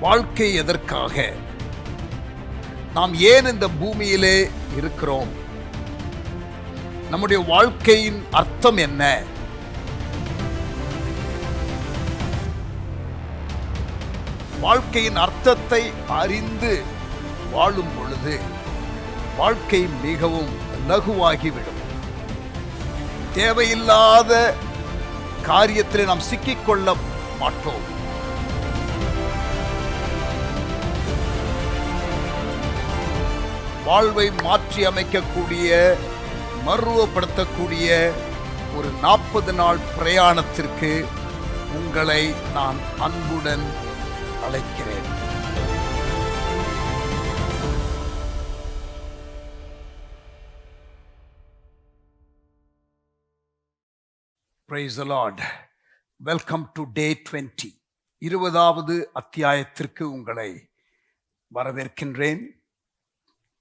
வாழ்க்கை எதற்காக? நாம் ஏன் இந்த பூமியிலே இருக்கிறோம்? நம்முடைய வாழ்க்கையின் அர்த்தம் என்ன? வாழ்க்கையின் அர்த்தத்தை அறிந்து வாழும் பொழுது வாழ்க்கை மிகவும் லகுவாகிவிடும். தேவையில்லாத காரியத்திலே நாம் சிக்கிக்கொள்ள மாட்டோம். வாழ்வை மாற்றி அமைக்கக்கூடிய, மறுவப்படுத்தக்கூடிய ஒரு 40 நாள் பிரயாணத்திற்கு உங்களை நான் அன்புடன் அழைக்கிறேன். Praise the Lord. Welcome to day 20. 20வது அத்தியாயத்திற்கு உங்களை வரவேற்கின்றேன்.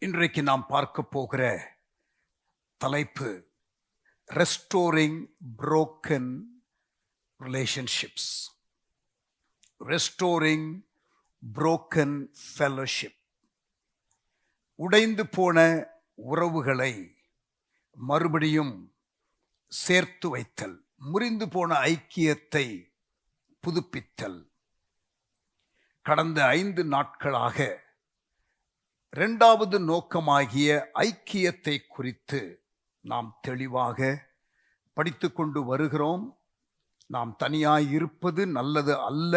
இன்றைக்கு நாம் பார்க்க போகிற தலைப்பு restoring broken relationships. Restoring broken fellowship. உடைந்து போன உறவுகளை மறுபடியும் சேர்த்து வைத்தல், முறிந்து போன ஐக்கியத்தை புதுப்பித்தல். கடந்த 5 நாட்களாக 2வது நோக்கமாகிய ஐக்கியத்தை குறித்து நாம் தெளிவாக படித்து கொண்டு வருகிறோம். நாம் தனியாய் இருப்பது நல்லது அல்ல,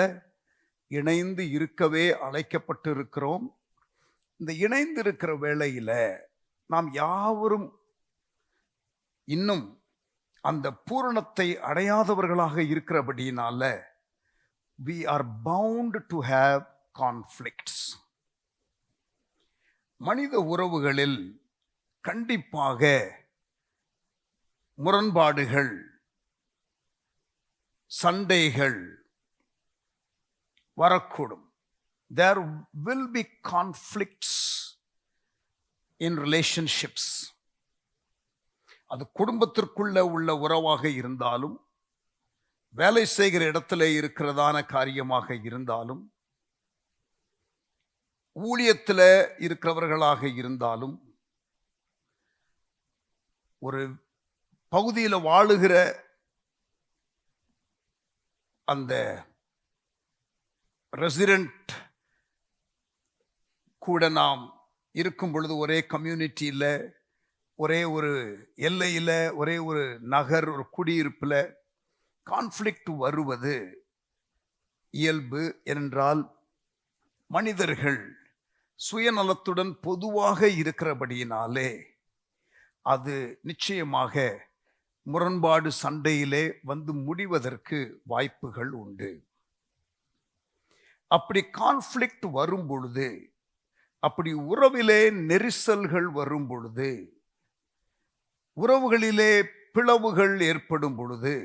இணைந்து இருக்கவே அழைக்கப்பட்டிருக்கிறோம். இந்த இணைந்து இருக்கிற வேளையில நாம் யாவரும் இன்னும் அந்த பூரணத்தை அடையாதவர்களாக இருக்கிறபடியினால we are bound to have conflicts. மனித உறவுகளில் கண்டிப்பாக முரண்பாடுகள், சண்டைகள் வரக்கூடும். There will be conflicts in relationships. அது குடும்பத்திற்குள்ள உள்ள உறவாக இருந்தாலும், வேலை செய்கிற இடத்துல இருக்கிறதான காரியமாக இருந்தாலும், ஊழியத்தில் இருக்கிறவர்களாக இருந்தாலும், ஒரு பகுதியில் வாழுகிற அந்த ரெசிடென்ட் கூட நாம் இருக்கும் பொழுது, ஒரே கம்யூனிட்டியில், ஒரே ஒரு எல்லையில், ஒரே ஒரு நகர், ஒரு குடியிருப்பில் கான்ஃப்ளிக்ட் வருவது இயல்பு. என்றால் மனிதர்கள் சுயநலத்துடன் பொதுவாக இருக்கிறபடியினாலே அது நிச்சயமாக முரண்பாடு, சண்டையிலே வந்து முடிவதற்கு வாய்ப்புகள் உண்டு. அப்படி கான்ஃப்ளிக்ட் வரும் பொழுது, அப்படி உறவிலே நெரிசல்கள் வரும் பொழுது, உறவுகளிலே பிளவுகள் ஏற்படும் பொழுது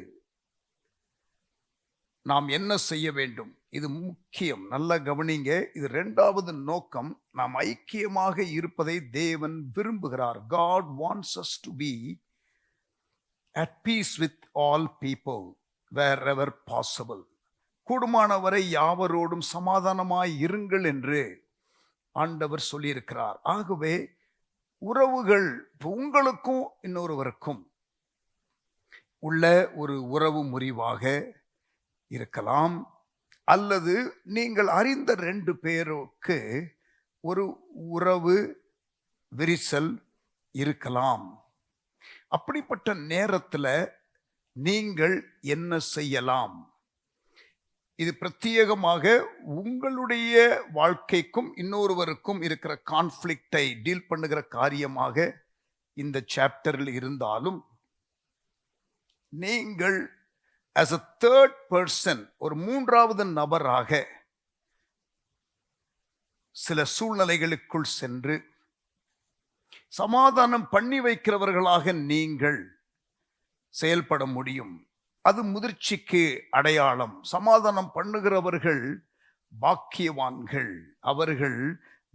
நாம் என்ன செய்ய வேண்டும்? இது முக்கியம், நல்ல கவனிங்க. இது 2வது நோக்கம். நாம் ஐக்கியமாக இருப்பதை தேவன் விரும்புகிறார். God wants us to be at peace with all people wherever possible. கூடுமானவரை யாவரோடும் சமாதானமாய் இருங்கள் என்று ஆண்டவர் சொல்லியிருக்கிறார். ஆகவே உறவுகள், உங்களுக்கும் இன்னொருவருக்கும் உள்ள ஒரு உறவு முறிவாக இருக்கலாம், அல்லது நீங்கள் அறிந்த 2 பேருக்கு ஒரு உறவு விரிசல் இருக்கலாம். அப்படிப்பட்ட நேரத்தில் நீங்கள் என்ன செய்யலாம்? இது பிரத்யேகமாக உங்களுடைய வாழ்க்கைக்கும் இன்னொருவருக்கும் இருக்கிற கான்ஃப்ளிக்டை டீல் பண்ணுகிற காரியமாக இந்த சாப்டரில் இருந்தாலும், நீங்கள் as a third person, ஒரு 3வது நபராக சில சூழ்நிலைகளுக்குள் சென்று சமாதானம் பண்ணி வைக்கிறவர்களாக நீங்கள் செயல்பட முடியும். அது முதிர்ச்சிக்கு அடையாளம். சமாதானம் பண்ணுகிறவர்கள் பாக்கியவான்கள், அவர்கள்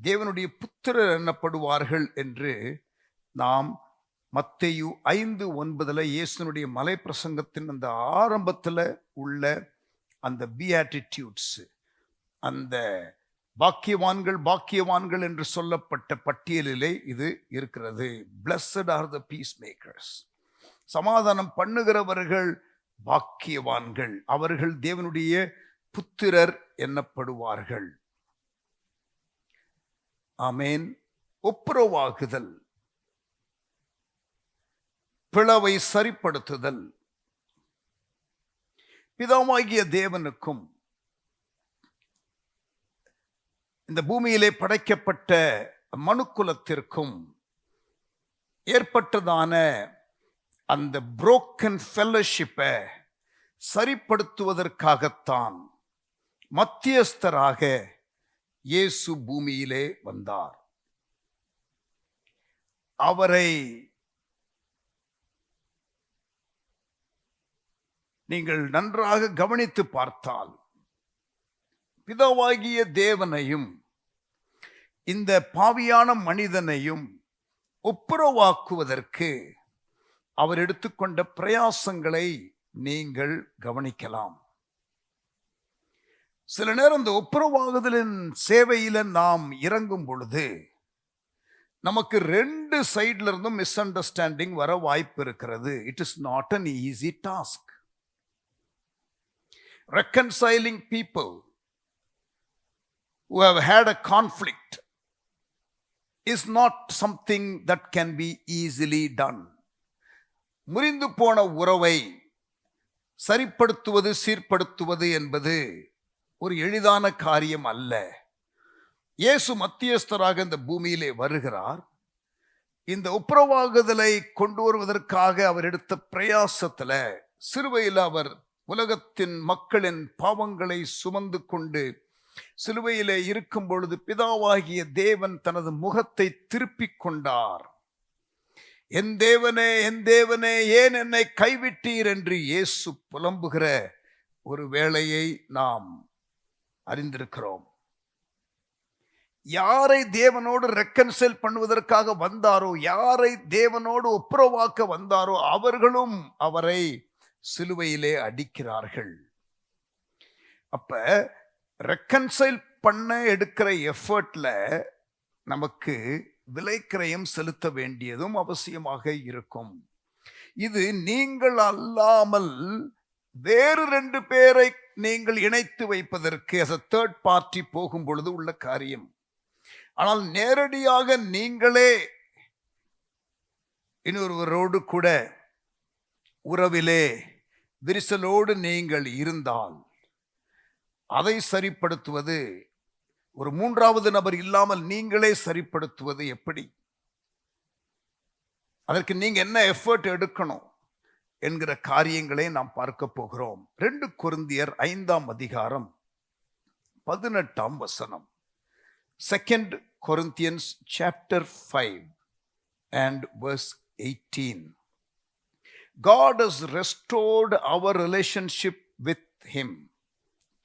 தேவனுடைய புத்திரர் எனப்படுவார்கள் என்று நாம் மத்தேயு 5:9 இயேசுனுடைய மலை பிரசங்கத்தின் அந்த ஆரம்பத்தில் உள்ள அந்த பியாட்டிடியூட்ஸ், அந்த பாக்கியவான்கள் பாக்கியவான்கள் என்று சொல்லப்பட்ட பட்டியலிலே இது இருக்கிறது. Blessed are the peacemakers. சமாதானம் பண்ணுகிறவர்கள் பாக்கியவான்கள், அவர்கள் தேவனுடைய புத்திரர் எண்ணப்படுவார்கள். ஆமென். ஒப்புரவாகுதல், பிளவை சரிப்படுத்துதல், பிதாவாகிய தேவனுக்கும் இந்த பூமியிலே படைக்கப்பட்ட மனுக்குலத்திற்கும் ஏற்பட்டதான அந்த புரோக்கன் ஃபெல்லோஷிப்பை சரிப்படுத்துவதற்காகத்தான் மத்தியஸ்தராக இயேசு பூமியிலே வந்தார். அவரை நீங்கள் நன்றாக கவனித்து பார்த்தால் பிதாவாகிய தேவனையும் இந்த பாவியான மனிதனையும் ஒப்புரவாக்குவதற்கு அவர் எடுத்துக்கொண்ட பிரயாசங்களை நீங்கள் கவனிக்கலாம். சில நேரம் இந்த ஒப்புரவாகுதலின் சேவையில நாம் இறங்கும் பொழுது நமக்கு ரெண்டு சைட்ல இருந்தும் மிஸ் அண்டர்ஸ்டாண்டிங் வர வாய்ப்பு இருக்கிறது. It is not an easy task. Reconciling people who have had a conflict is not something that can be easily done. முறிந்து போன உறவை சரிப்படுத்துவது சீர்படுத்துவது என்பது ஒரு எளிதான காரியம் அல்ல. இயேசு மத்தியஸ்தராக இந்த பூமியிலே வருகிறார். இந்த ஒப்புரவாகுதலை கொண்டு வருவதற்காக அவர் எடுத்த பிரயாசத்துல சிலுவையில் அவர் உலகத்தின் மக்களின் பாவங்களை சுமந்து கொண்டு சிலுவையிலே இருக்கும் பொழுது பிதாவாகிய தேவன் தனது முகத்தை திருப்பிக் கொண்டார். என் தேவனே என் தேவனே ஏன் என்னை கைவிட்டீர் என்று இயேசு புலம்புகிற ஒரு வேளையை நாம் அறிந்திருக்கிறோம். யாரை தேவனோடு ரெக்கன்சைல் பண்ணுவதற்காக வந்தாரோ, யாரை தேவனோடு ஒப்புரவாக்க வந்தாரோ அவர்களும் அவரை சிலுவையிலே அடிக்கிறார்கள். அப்ப ரெக்கன்சைல் பண்ண எடுக்கிற எஃபர்ட்ல நமக்கு விலைக்கிரயம் செலுத்த வேண்டியதும் அவசியமாக இருக்கும். இது நீங்கள் அல்லாமல் வேறு ரெண்டு பேரை நீங்கள் இணைத்து வைப்பதற்கு as a third party போகும் பொழுது உள்ள காரியம். ஆனால் நேரடியாக நீங்களே இன்னொருவரோடு கூட உறவிலே விரிசலோடு நீங்கள் இருந்தால் அதை சரிப்படுத்துவது, ஒரு மூன்றாவது நபர் இல்லாமல் நீங்களே சரிப்படுத்துவது எப்படி? அதற்கு நீங்க என்ன எஃபர்ட் எடுக்கணும் என்கிற காரியங்களை நாம் பார்க்க போகிறோம். 2 கொரிந்தியர் 5ஆம் அதிகாரம் 18ஆம் வசனம். 2 Corinthians chapter 5 and verse 18. God has restored our relationship with him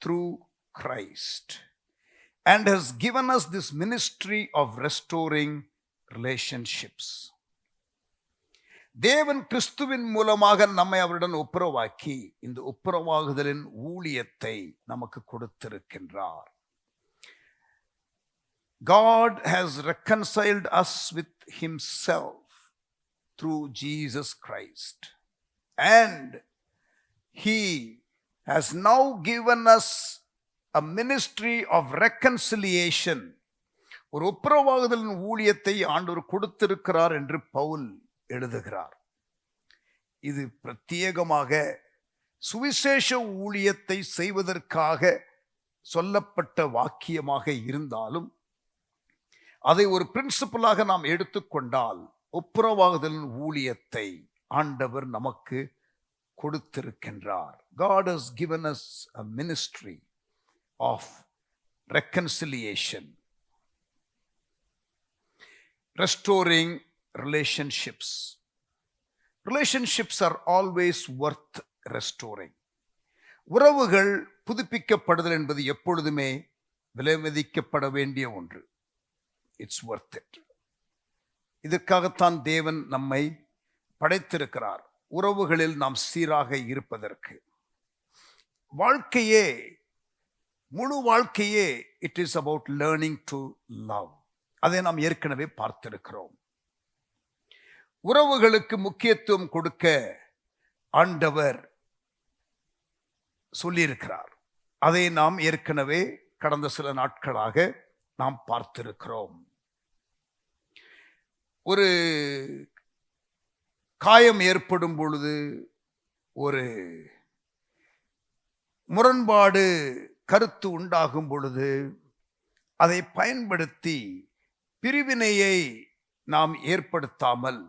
through Christ and has given us this ministry of restoring relationships. தேவன் கிறிஸ்துவின் மூலமாக நம்மை அவருடன் ஒப்புரவாக்கி இந்த ஒப்புரவாகுதலின் ஊழியத்தை நமக்கு கொடுத்திருக்கின்றார். God has reconciled us with himself through Jesus Christ, and he has now given us a ministry of reconciliation. ஒரு ஒப்புரவாகுதலின் ஊழியத்தை ஆண்டவர் கொடுத்திருக்கிறார் என்று பவுல் எழுதுகிறார். இது பிரத்யேகமாக சுவிசேஷ ஊழியத்தை செய்வதற்காக சொல்லப்பட்ட வாக்கியமாக இருந்தாலும் அதை ஒரு பிரின்சிபலாக நாம் எடுத்துக்கொண்டால் ஒப்புரவாகுதலின் ஊழியத்தை ஆண்டவர் நமக்கு கொடுத்திருக்கின்றார். God has given us a ministry of reconciliation, restoring relationships. Relationships are always worth restoring. உறவுகள் புதுப்பிக்கப்படுதல் என்பது எப்பொழுதுமே விலை மதிக்கப்பட வேண்டிய ஒன்று. It's worth it. இதற்காகத்தான் தேவன் நம்மை படைத்திருக்கிறார், உறவுகளில் நாம் சீராக இருப்பதற்கு. வாழ்க்கையே முழு வாழ்க்கையே it is about learning to love. அதை நாம் ஏற்கனவே பார்த்திருக்கிறோம். உறவுகளுக்கு முக்கியத்துவம் கொடுக்க ஆண்டவர் சொல்லியிருக்கிறார். அதை நாம் ஏற்கனவே கடந்த சில நாட்களாக நாம் பார்த்திருக்கிறோம். ஒரு காயம் ஏற்படும் பொழுது, ஒரு முரண்பாடு கருத்து உண்டாகும் பொழுது, அதை பயன்படுத்தி பிரிவினையை நாம் ஏற்படுத்தாமல்,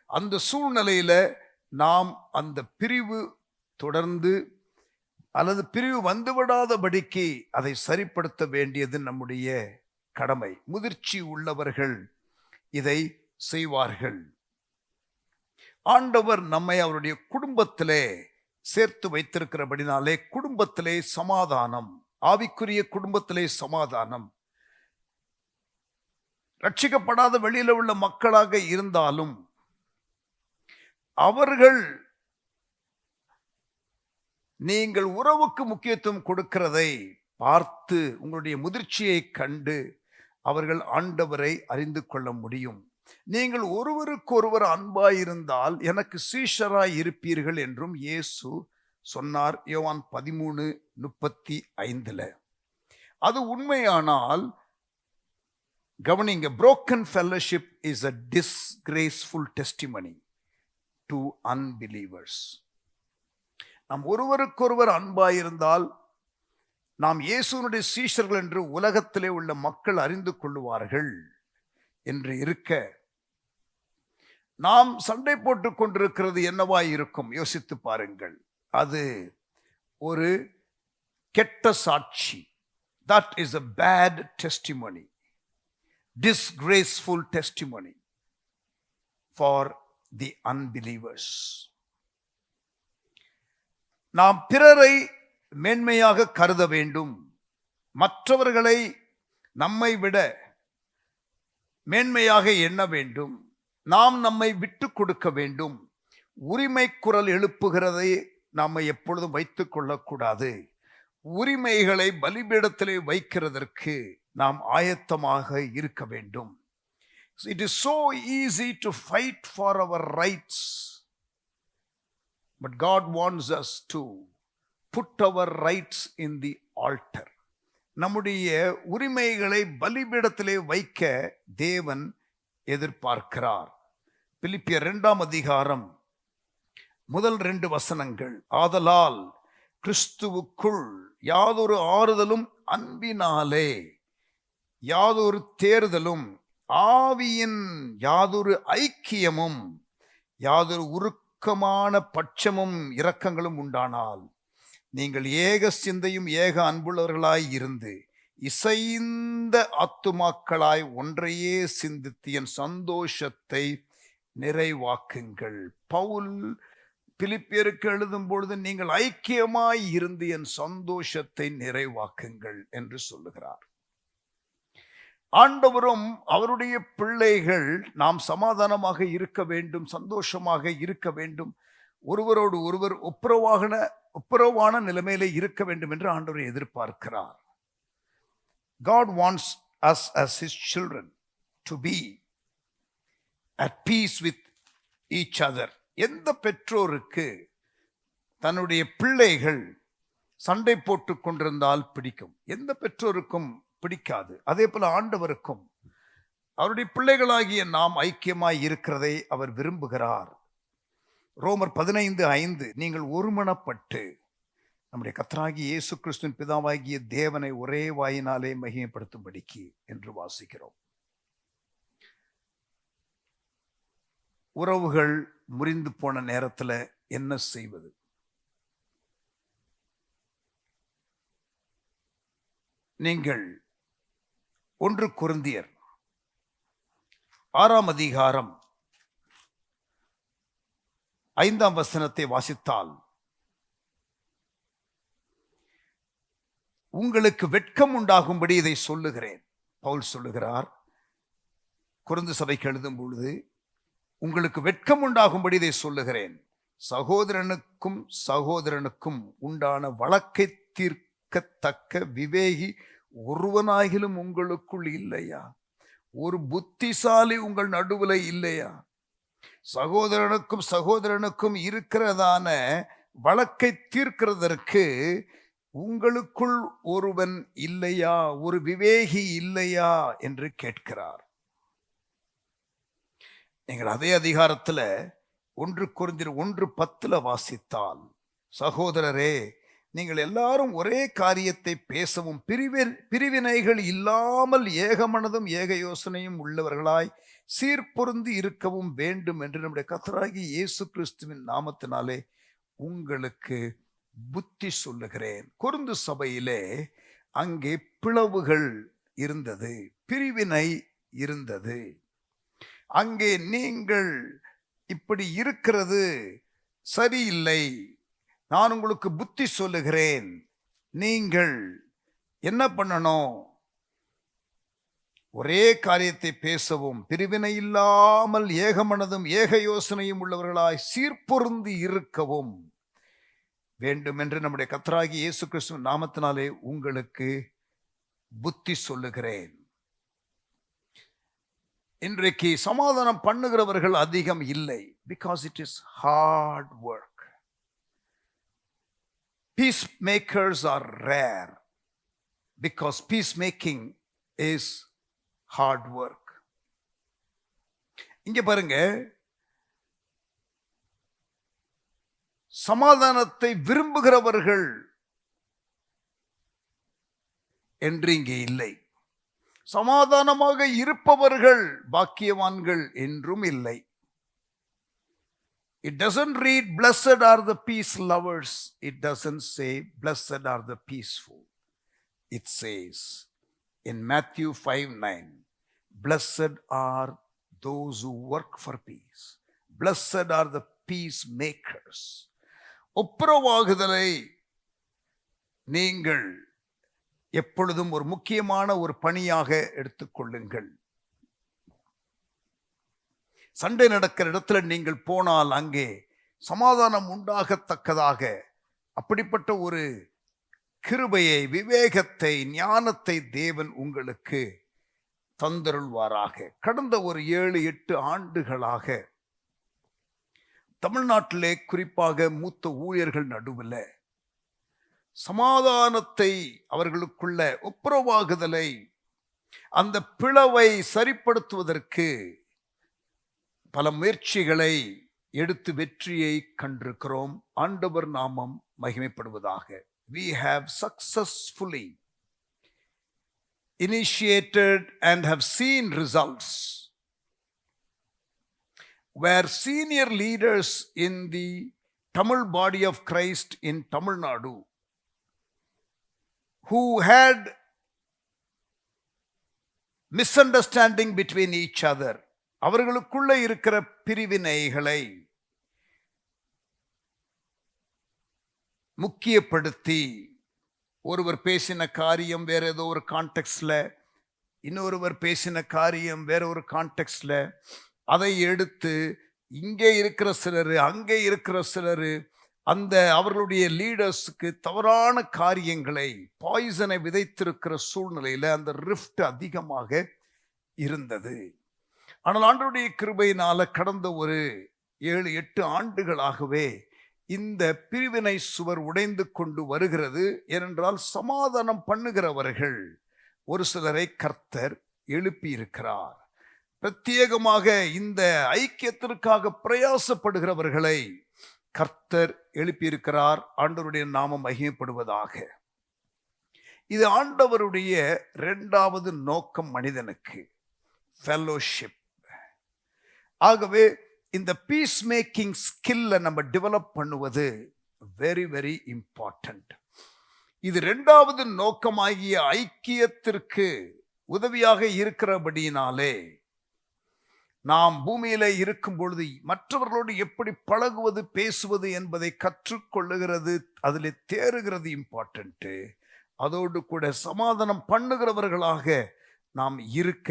அந்த சூழ்நிலையில நாம் அந்த பிரிவு தொடர்ந்து அல்லது பிரிவு வந்துவிடாதபடிக்கு அதை சரிப்படுத்த வேண்டியது நம்முடைய கடமை. முதிர்ச்சி உள்ளவர்கள் இதை செய்வார்கள். ஆண்டவர் நம்மை அவருடைய குடும்பத்திலே சேர்த்து வைத்திருக்கிறபடினாலே குடும்பத்திலே சமாதானம், ஆவிக்குரிய குடும்பத்திலே சமாதானம். ரட்சிக்கப்படாத வெளியில உள்ள மக்களாக இருந்தாலும் அவர்கள் நீங்கள் உறவுக்கு முக்கியத்துவம் கொடுக்கிறதை பார்த்து உங்களுடைய முதிர்ச்சியை கண்டு அவர்கள் ஆண்டவரை அறிந்து கொள்ள முடியும். நீங்கள் ஒருவருக்கொருவர் அன்பாயிருந்தால் எனக்கு சீஷராய் இருப்பீர்கள் என்றும் இயேசு சொன்னார், யோவான் 13:35. அது உண்மையானால் கவனிங்க, broken fellowship is a disgraceful testimony to unbelievers. நாம் ஒருவருக்கொருவர் அன்பாயிருந்தால் நாம் இயேசுனுடைய சீஷர்கள் என்று உலகத்திலே உள்ள மக்கள் அறிந்து கொள்ளுவார்கள் என்று இருக்க, நாம் சண்டை போட்டுக் கொண்டிருக்கிறது என்னவாய் இருக்கும் யோசித்து பாருங்கள். அது ஒரு கெட்ட சாட்சி. That is a bad testimony, disgraceful testimony for the unbelievers. நாம் பிறரை மேன்மையாக கருத வேண்டும், மற்றவர்களை நம்மை விட மேன்மையாக எண்ண வேண்டும், நாம் நம்மை விட்டு கொடுக்க வேண்டும். உரிமை குரல் எழுப்புகிறதை நாம் எப்பொழுதும் வைத்துக் கொள்ளக்கூடாது. உரிமைகளை பலிபீடத்திலே வைக்கிறதற்கு நாம் ஆயத்தமாக இருக்க வேண்டும். It is so easy to fight for our rights, but God wants us to put our rights in the altar. நம்முடைய உரிமைகளை பலிபீடத்திலே வைக்க தேவன் எதிர்பார்க்கிறார். பிலிப்பியர் 2 முதல் 2 வசனங்கள். ஆதலால் கிறிஸ்துவுக்குள் யாதொரு ஆறுதலும் அன்பினாலே யாதொரு தேறுதலும் ஆவியின் யாதொரு ஐக்கியமும் யாதொரு உருக்கமான பட்சமும் இரக்கங்களும் உண்டானால் நீங்கள் ஏக சிந்தையும் ஏக அன்புள்ளவர்களாய் இருந்து இசைந்த ஆத்துமாக்களாய் ஒன்றையே சிந்தித்து என் சந்தோஷத்தை நிறைவாக்குங்கள். பவுல் பிலிப்பியருக்கு எழுதும் பொழுது நீங்கள் ஐக்கியமாய் இருந்து என் சந்தோஷத்தை நிறைவாக்குங்கள் என்று சொல்லுகிறார். ஆண்டவரும் அவருடைய பிள்ளைகள் நாம் சமாதானமாக இருக்க வேண்டும், சந்தோஷமாக இருக்க வேண்டும், ஒருவரோடு ஒருவர் ஒப்புரவான நிலைமையிலே இருக்க வேண்டும் என்று ஆண்டவர் எதிர்பார்க்கிறார். God wants us as his children to be at peace with each other. எந்த பெற்றோருக்கு தன்னுடைய பிள்ளைகள் சண்டை போட்டு கொண்டிருந்தால் பிடிக்கும்? எந்த பெற்றோருக்கும் பிடிக்காது. அதே போல ஆண்டவருக்கும் அவருடைய பிள்ளைகளாகிய நாம் ஐக்கியமாய் இருக்கிறதை அவர் விரும்புகிறார். ரோமர் 15:5 நீங்கள் ஒருமனப்பட்டு நம்முடைய கர்த்தராகிய இயேசு கிறிஸ்துவின் பிதாவாகிய தேவனை ஒரே வாயினாலே மகிமைப்படுத்தும்படிக்கு என்று வாசிக்கிறோம். உறவுகள் முறிந்து போன நேரத்தில் என்ன செய்வது? நீங்கள் 1 கொரிந்தியர் 6 வாசித்தால் உங்களுக்கு வெட்கம் உண்டாகும்படி இதை சொல்லுகிறேன். பவுல் சொல்லுகிறார், கொரிந்து சபைக்கு எழுதும் பொழுது உங்களுக்கு வெட்கம் உண்டாகும்படி இதை சொல்லுகிறேன், சகோதரனுக்கும் சகோதரனுக்கும் உண்டான வழக்கை தீர்க்க இருக்கத்தக்க விவேகி ஒருவனாகிலும் உங்களுக்குள் இல்லையா? ஒரு புத்திசாலி உங்கள் நடுவுல இல்லையா? சகோதரனுக்கும் சகோதரனுக்கும் இருக்கிறதான வழக்கை தீர்க்கிறதற்கு உங்களுக்குள் ஒருவன் இல்லையா? ஒரு விவேகி இல்லையா என்று கேட்கிறார். நீங்கள் அதே அதிகாரத்துல 1 கொரிந்தியர் 1:10 வாசித்தால், சகோதரரே, நீங்கள் எல்லாரும் ஒரே காரியத்தை பேசவும் பிரிவினைகள் இல்லாமல் ஏகமனதும் ஏக யோசனையும் உள்ளவர்களாய் சீர்பொருந்தி இருக்கவும் வேண்டும் என்று நம்முடைய கர்த்தராகிய இயேசு கிறிஸ்துவின் நாமத்தினாலே உங்களுக்கு புத்தி சொல்லுகிறேன். கொரிந்து சபையிலே அங்கே பிளவுகள் இருந்தது, பிரிவினை இருந்தது. அங்கே நீங்கள் இப்படி இருக்கிறது சரியில்லை, நான் உங்களுக்கு புத்தி சொல்லுகிறேன், நீங்கள் என்ன பண்ணணும்? ஒரே காரியத்தை பேசவும் பிரிவினை இல்லாமல் ஏகமனதும் ஏக யோசனையும் உள்ளவர்களாய் சீர்பொருந்தி இருக்கவும் வேண்டும் என்று நம்முடைய கர்த்தராகிய இயேசு கிறிஸ்துவின் நாமத்தினாலே உங்களுக்கு புத்தி சொல்லுகிறேன். இன்றைக்கு சமாதானம் பண்ணுகிறவர்கள் அதிகம் இல்லை. Because it is hard work. Peace makers are rare because peace making is hard work. இங்க பாருங்க, சமாதானத்தை விரும்புகிறவர்கள் என்று இங்கே இல்லை. சமாதானமாக இருப்பவர்கள் பாக்கியவான்கள் என்றும் இல்லை. It doesn't read blessed are the peace lovers. It doesn't say blessed are the peaceful. It says in Matthew 5:9, blessed are those who work for peace. Blessed are the peacemakers. ஒப்புரவாகுதலை நீங்கள் எப்பொழுதும் ஒரு முக்கியமான ஒரு பணியாக எடுத்துக்கொள்ளுங்கள். சண்டை நடக்கிற இடத்துல நீங்கள் போனால் அங்கே சமாதானம் உண்டாகத்தக்கதாக அப்படிப்பட்ட ஒரு கிருபையை, விவேகத்தை, ஞானத்தை தேவன் உங்களுக்கு தந்தருள்வாராக. கடந்த ஒரு 7-8 ஆண்டுகளாக தமிழ்நாட்டிலே குறிப்பாக மூத்த ஊழியர்கள் நடுவில் சமாதானத்தை, அவர்களுக்குள்ள ஒப்புரவாகுதலை, அந்த பிளவை சரிப்படுத்துவதற்கு பல முயற்சிகளை எடுத்து வெற்றியை கண்டிருக்கிறோம். ஆண்டவர் நாமம் மகிமைப்படுவதாக. We have successfully initiated and have seen results where senior leaders in the Tamil body of Christ in Tamil Nadu who had misunderstanding between each other, அவர்களுக்குள்ள இருக்கிற பிரிவினைகளை முக்கியப்படுத்தி, ஒருவர் பேசின காரியம் வேற ஏதோ ஒரு கான்டெக்ஸ்ட்ல, இன்னொருவர் பேசின காரியம் வேற ஒரு கான்டெக்ஸ்ட்ல, அதை எடுத்து இங்கே இருக்கிற சிலர், அங்கே இருக்கிற சிலர், அந்த அவர்களுடைய லீடர்ஸுக்கு தவறான காரியங்களை, பாய்சனை விதைத்திருக்கிற சூழ்நிலையில அந்த ரிஃப்ட் அதிகமாக இருந்தது. ஆனால் ஆண்டவருடைய கிருபையினால கடந்த ஒரு 7-8 ஆண்டுகளாகவே இந்த பிரிவினை சுவர் உடைந்து கொண்டு வருகிறது. ஏனென்றால் சமாதானம் பண்ணுகிறவர்கள் ஒரு சிலரை கர்த்தர் எழுப்பி இருக்கிறார். பிரத்யேகமாக இந்த ஐக்கியத்திற்காக பிரயாசப்படுகிறவர்களை கர்த்தர் எழுப்பியிருக்கிறார். ஆண்டவருடைய நாமம் மகிமைப்படுவதாக. இது ஆண்டவருடைய 2வது நோக்கம் மனிதனுக்கு, ஃபெல்லோஷிப். ஆகவே இந்த பீஸ் மேக்கிங் ஸ்கில்லை நம்ம டெவலப் பண்ணுவது வெரி வெரி இம்பார்ட்டன்ட். இது 2வது நோக்கமாகிய ஐக்கியத்திற்கு உதவியாக இருக்கிறபடியினாலே நாம் பூமியில இருக்கும் பொழுது மற்றவர்களோடு எப்படி பழகுவது, பேசுவது என்பதை கற்றுக்கொள்ளுகிறது, அதில் தேறுகிறது இம்பார்ட்டன்ட். அதோடு கூட சமாதானம் பண்ணுகிறவர்களாக நாம் இருக்க,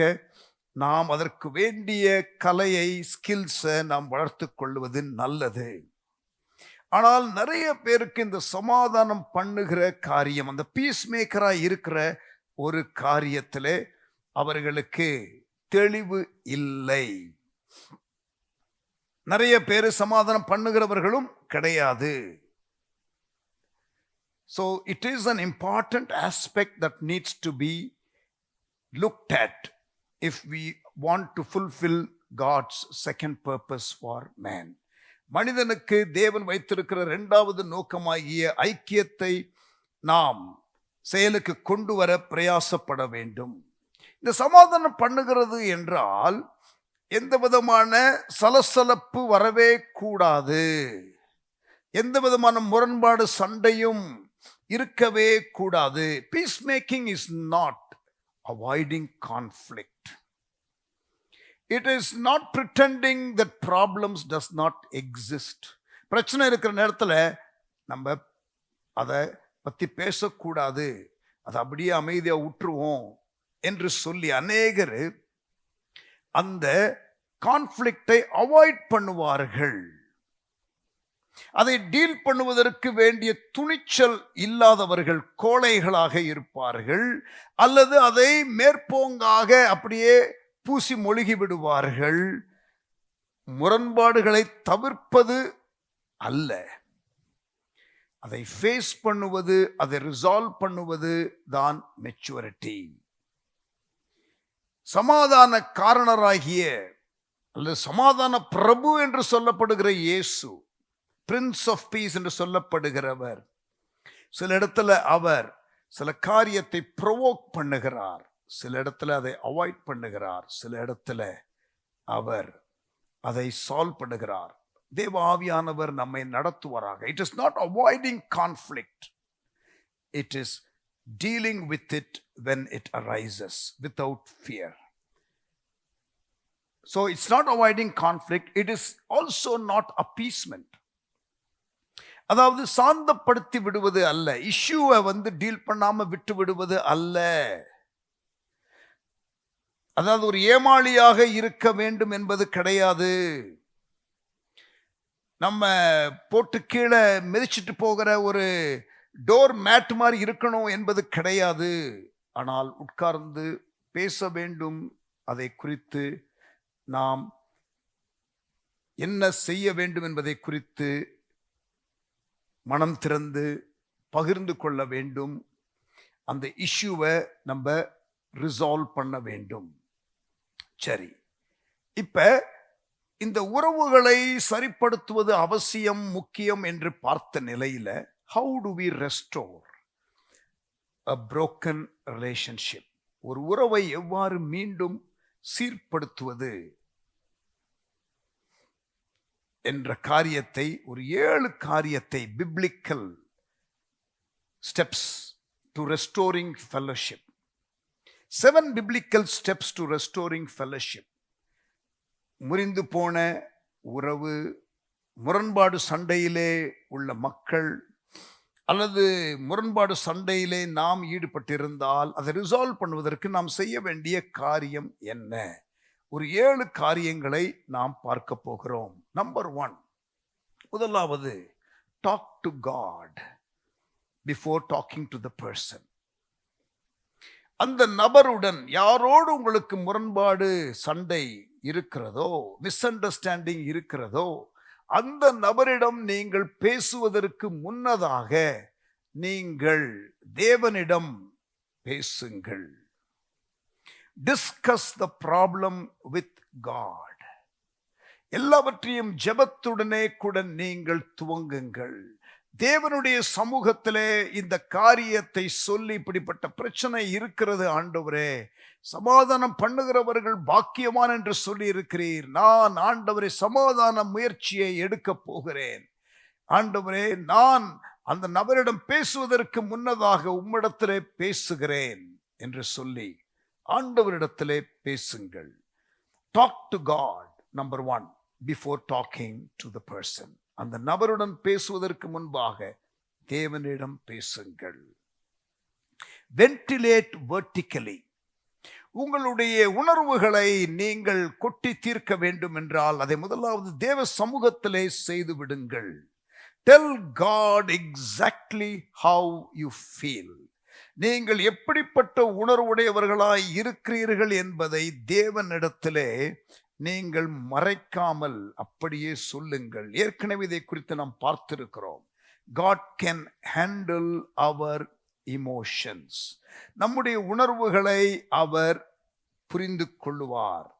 நாம் அதற்கு வேண்டிய கலையை, ஸ்கில்ஸை நாம் வளர்த்து கொள்வது நல்லது. ஆனால் நிறைய பேருக்கு இந்த சமாதானம் பண்ணுகிற காரியம், அந்த பீஸ் மேக்கரா இருக்கிற ஒரு காரியத்திலே அவர்களுக்கு தெளிவு இல்லை. நிறைய பேர் சமாதானம் பண்ணுகிறவர்களும் கிடையாது. So it is an important aspect that needs to be looked at if we want to fulfill God's second purpose for man. மனிதனுக்கு தேவன் வைத்திருக்கிற இரண்டாவது நோக்கமாகிய ஐக்கியத்தை நாம் செயலுக்கு கொண்டு வர பிரயாசப்பட வேண்டும். இந்த சமாதானம் பண்ணுகிறது என்றால் எந்த விதமான சலசலப்பு வரவே கூடாது, எந்த விதமான முரண்பாடு சண்டையும் இருக்கவே கூடாது. Peace making is not avoiding conflict. It is not pretending that problems does not exist. பிரச்சனை இருக்கிற நேரத்தில் நம்ம அதை பற்றி பேசக்கூடாது, அதை அப்படியே அமைதியாக விட்டுருவோம் என்று சொல்லி அநேகர் அந்த கான்ஃப்ளிக்டை அவாய்ட் பண்ணுவார்கள். அதை டீல் பண்ணுவதற்கு வேண்டிய துணிச்சல் இல்லாதவர்கள் கோழைகளாக இருப்பார்கள், அல்லது அதை மேற்போங்காக அப்படியே பூசி மொழிகி விடுவார்கள். முரண்பாடுகளை தவிர்ப்பது அல்ல, அதை ஃபேஸ் பண்ணுவது, அதை ரிசால்வ் பண்ணுவது தான் மெச்சூரிட்டி. சமாதான காரணராகிய அல்லது சமாதான பிரபு என்று சொல்லப்படுகிற இயேசு, பிரின்ஸ் ஆஃப் பீஸ் என்று சொல்லப்படுகிறவர், சில இடத்துல அவர் சில காரியத்தை ப்ரொவோக் பண்ணுகிறார், சில இடத்துல அதை அவாய்ட் பண்ணுகிறார், சில இடத்துல அவர் அதை சால்வ் பண்ணுகிறார். தேவ ஆவியானவர் நம்மை நடத்துவாராக. It is not avoiding conflict, it is dealing with it when it arises without fear. So it's not avoiding conflict, it is also not appeasement. அதாவது சாந்தப்படுத்தி விடுவது அல்ல, இஷ்யூவை டீல் பண்ணாம விட்டு விடுவது அல்ல. அதாவது ஒரு ஏமாளியாக இருக்க வேண்டும் என்பது கிடையாது. நம்ம போட்டு கீழே மிதிச்சிட்டு போகிற ஒரு டோர் மேட் மாதிரி இருக்கணும் என்பது கிடையாது. ஆனால் உட்கார்ந்து பேச வேண்டும், அதை குறித்து நாம் என்ன செய்ய வேண்டும் என்பதை குறித்து மனம் திறந்து பகிர்ந்து கொள்ள வேண்டும். அந்த இஷ்யூவை நம்ம ரிசால்வ் பண்ண வேண்டும். சரி, இப்ப இந்த உறவுகளை சரிப்படுத்துவது அவசியம், முக்கியம் என்று பார்த்த நிலையில how do we restore a broken relationship? ஒரு உறவை எவ்வாறு மீண்டும் சீர்படுத்துவது என்ற காரியத்தை, ஒரு 7 காரியத்தை, biblical steps to restoring fellowship. 7 biblical steps to restoring fellowship. முறிந்து போன உறவு, முரண்பாடு சண்டையிலே உள்ள மக்கள், அல்லது முரண்பாடு சண்டையிலே நாம் ஈடுபட்டிருந்தால் அதை ரிசால்வ் பண்ணுவதற்கு நாம் செய்ய வேண்டிய காரியம் என்ன? ஒரு 7 காரியங்களை நாம் பார்க்க போகிறோம். நம்பர் 1, முதலாவது, talk to God before talking to the person. அந்த நபருடன், யாரோடு உங்களுக்கு முரண்பாடு சண்டை இருக்கிறதோ, மிஸ் அண்டர்ஸ்டாண்டிங் இருக்கிறதோ, அந்த நபரிடம் நீங்கள் பேசுவதற்கு முன்னதாக நீங்கள் தேவனிடம் பேசுங்கள். Discuss the problem with God. எல்லாவற்றையும் ஜெபத்துடனே கூட நீங்கள் துவங்குங்கள். தேவனுடைய சமூகத்திலே இந்த காரியத்தை சொல்லி, இப்படிப்பட்ட பிரச்சனை இருக்கிறது ஆண்டவரே, சமாதானம் பண்ணுகிறவர்கள் பாக்கியவான் என்று சொல்லி இருக்கிறீர். நான் ஆண்டவரே சமாதான முயற்சியை எடுக்க போகிறேன். ஆண்டவரே, நான் அந்த நபரிடம் பேசுவதற்கு முன்னதாக உம்மிடத்திலே பேசுகிறேன் என்று சொல்லி ஆண்டவரிடத்திலே பேசுங்கள். Talk to God, number 1, before talking to the person. அந்த நபருடன் பேசுவதற்கு முன்பாக தேவனிடம் பேசுங்கள். Ventilate vertically. உங்களுடைய உணர்வுகளை நீங்கள் கொட்டி தீர்க்க வேண்டும் என்றால் அதை முதலாவது தேவ சமூகத்திலே செய்து விடுங்கள். Tell God exactly how you feel. நீங்கள் எப்படிப்பட்ட உணர்வுடையவர்களாய் இருக்கிறீர்கள் என்பதை தேவனிடத்திலே நீங்கள் மறைக்காமல் அப்படியே சொல்லுங்கள். ஏற்கனவே இதை குறித்து நாம் பார்த்திருக்கிறோம். God can handle our emotions. நம்முடைய உணர்வுகளை அவர் புரிந்து கொள்ளுவார்.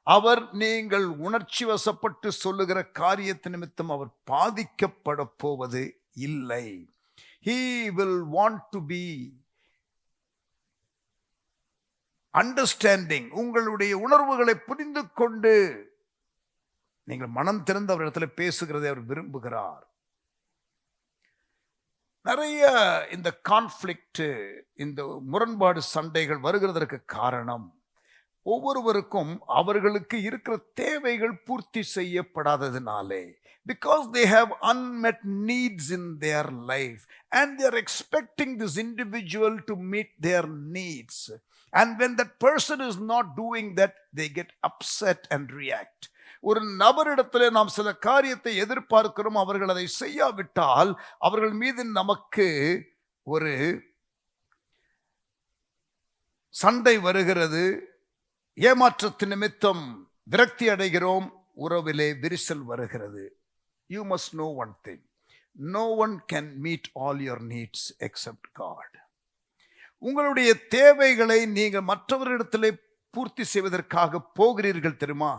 அவர் நீங்கள் உணர்ச்சி வசப்பட்டு சொல்லுகிற காரியத்து நிமித்தம் அவர் பாதிக்கப்பட போவது இல்லை. He will want to be understanding. உங்களுடைய உணர்வுகளை புரிந்து கொண்டு நீங்கள் மனம் திறந்து அவரிடத்தில் பேசுகிறதை அவர் விரும்புகிறார். நிறைய இந்த கான்ஃப்ளிக்ட், இந்த முரண்பாடு சண்டைகள் வருகிறதற்கு காரணம் ஒவ்வொருவருக்கும் அவர்களுக்கு இருக்கிற தேவைகள் பூர்த்தி செய்யப்படாததினாலே. Because they have unmet needs in their life and they are expecting this individual to meet their needs, and when that person is not doing that, they get upset and react. ஒரு நபரிடத்திலே நாம் சில காரியத்தை எதிர்பார்க்கிறோம், அவர்கள் அதை செய்யாவிட்டால் அவர்கள் மீது நமக்கு ஒரு சண்டை வருகிறது, ஏமாற்றத்து நிமித்தம் விரக்தி அடைகிறோம், உறவிலே விரிசல் வருகிறது. You must know one thing. No one can meet all your needs except God. உங்களுடைய தேவைகளை நீங்கள் மற்றவர்களிடத்திலே பூர்த்தி செய்வதற்காக போகிறீர்கள் தெரியுமா?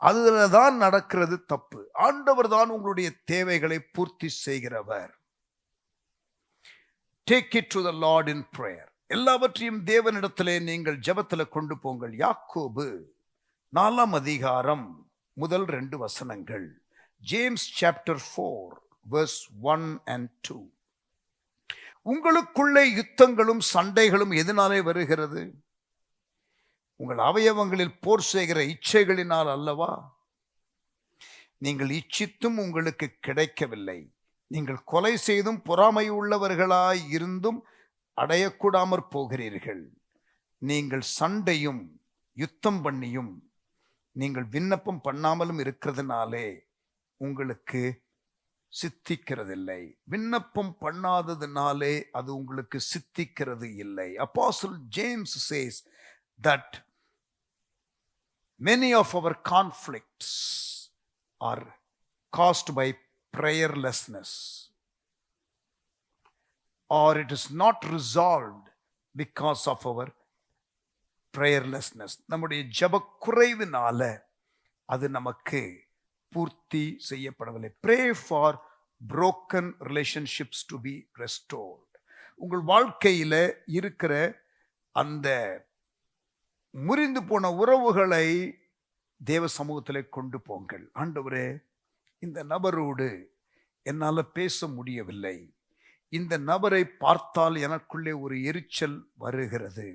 அதுல தான் நடக்கிறது தப்பு. ஆண்டவர் தான் உங்களுடைய தேவைகளை பூர்த்தி செய்கிறவர். Take it to the Lord in prayer. எல்லாவற்றையும் தேவனிடத்திலே நீங்கள் ஜெபத்திலே கொண்டு போங்கள். யாக்கோபு 4 அதிகாரம் முதல் 2 வசனங்கள். James chapter 4 verse 1 and 2. உங்களுக்குள்ளே யுத்தங்களும் சண்டைகளும் எதனாலே வருகிறது? உங்கள் அவயவங்களில் போர் செய்கிற இச்சைகளினால் அல்லவா? நீங்கள் இச்சித்தும் உங்களுக்கு கிடைக்கவில்லை. நீங்கள் கொலை செய்தும் பொறாமை உள்ளவர்களாய் இருந்தும் அடையக்கூடாமற் போகிறீர்கள். நீங்கள் சண்டையும் யுத்தம் பண்ணியும் நீங்கள் விண்ணப்பம் பண்ணாமலும் இருக்கிறதுனாலே உங்களுக்கு சித்திக்கிறதில்லை. விண்ணப்பம் பண்ணாததினாலே அது உங்களுக்கு சித்திக்கிறது இல்லை. Apostle James says that many of our conflicts are caused by prayerlessness, or it is not resolved because of our prayerlessness. நம்முடைய ஜெப குறைவினால அது நமக்கு பூர்த்தி செய்யப்படவில்லை. Pray for broken relationships to be restored. உங்கள் வாழ்க்கையில இருக்கிற அந்த முறிந்து போன உறவுகளை தேவ சமூகத்திலே கொண்டு போங்கள். ஆண்டவரே, இந்த நபரோடு என்னால் பேச முடியவில்லை. இந்த நபரை பார்த்தால் எனக்குள்ளே ஒரு எரிச்சல் வருகிறது.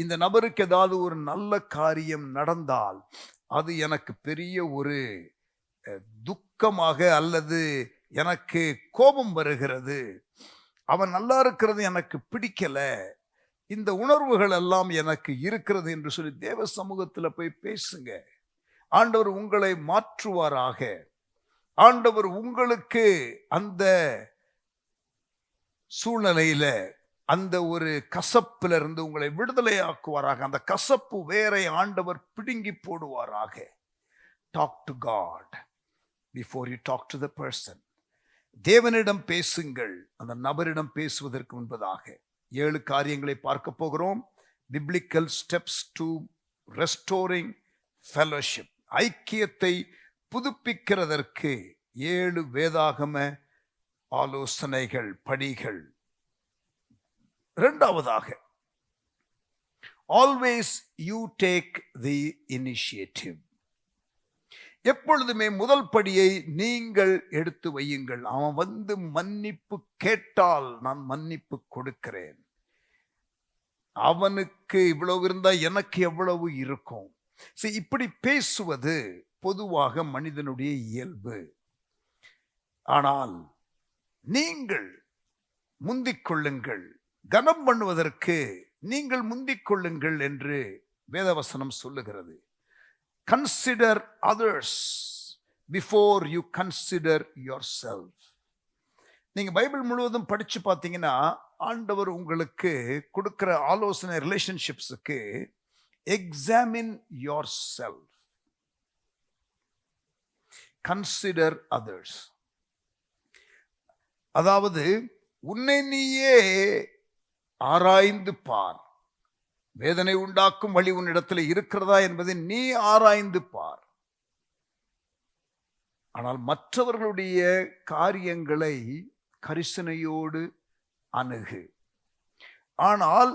இந்த நபருக்கு ஏதாவது ஒரு நல்ல காரியம் நடந்தால் அது எனக்கு பெரிய ஒரு துக்கமாக அல்லது எனக்கு கோபம் வருகிறது. அவன் நல்லா இருக்கிறது எனக்கு பிடிக்கல. இந்த உணர்வுகள் எல்லாம் எனக்கு இருக்கிறது என்று சொல்லி தேவ சமூகத்தில் போய் பேசுங்க. ஆண்டவர் உங்களை மாற்றுவாராக. ஆண்டவர் உங்களுக்கு அந்த சூழ்நிலையில அந்த ஒரு கசப்புல இருந்து உங்களை விடுதலை ஆக்குவாராக. அந்த கசப்பு வேரை ஆண்டவர் பிடுங்கி போடுவாராக. Talk to God before you talk to the person. தேவனிடம் பேசுங்கள், அந்த நபரிடம் பேசுவதற்கு முன்பதாக. 7 காரியங்களை பார்க்க போகிறோம். Biblical steps to restoring fellowship. ஐக்கியத்தை புதுப்பிக்கிறதற்கு 7 வேதாகம ஆலோசனைகள், படிகள். இரண்டாவதாக, always you take the initiative. எப்பொழுதுமே முதல் படியை நீங்கள் எடுத்து வையுங்கள். அவன் வந்து மன்னிப்பு கேட்டால் நான் மன்னிப்பு கொடுக்கிறேன். அவனுக்கு இவ்வளவு இருந்தா எனக்கு எவ்வளவு இருக்கும். இப்படி பேசுவது பொதுவாக மனிதனுடைய இயல்பு. ஆனால் நீங்கள் முந்திக் கொள்ளுங்கள், கனம் பண்ணுவதற்கு நீங்கள் முந்திக் கொள்ளுங்கள் என்று வேதவசனம் சொல்லுகிறது. Consider others before you consider yourself. நீங்க பைபிள் முழுவதும் படிச்சு பார்த்தீங்கன்னா, ஆண்டவர் உங்களுக்கு கொடுக்கிற ஆலோசனை ரிலேஷன்ஷிப்ஸுக்கு examine yourself, consider others. அதாவது உன்னை நீயே ஆராய்ந்து பார். வேதனை உண்டாக்கும் வழி உன்னிடத்தில் இருக்கிறதா என்பதை நீ ஆராய்ந்து பார். ஆனால் மற்றவர்களுடைய காரியங்களை கரிசனையோடு அணுகு. ஆனால்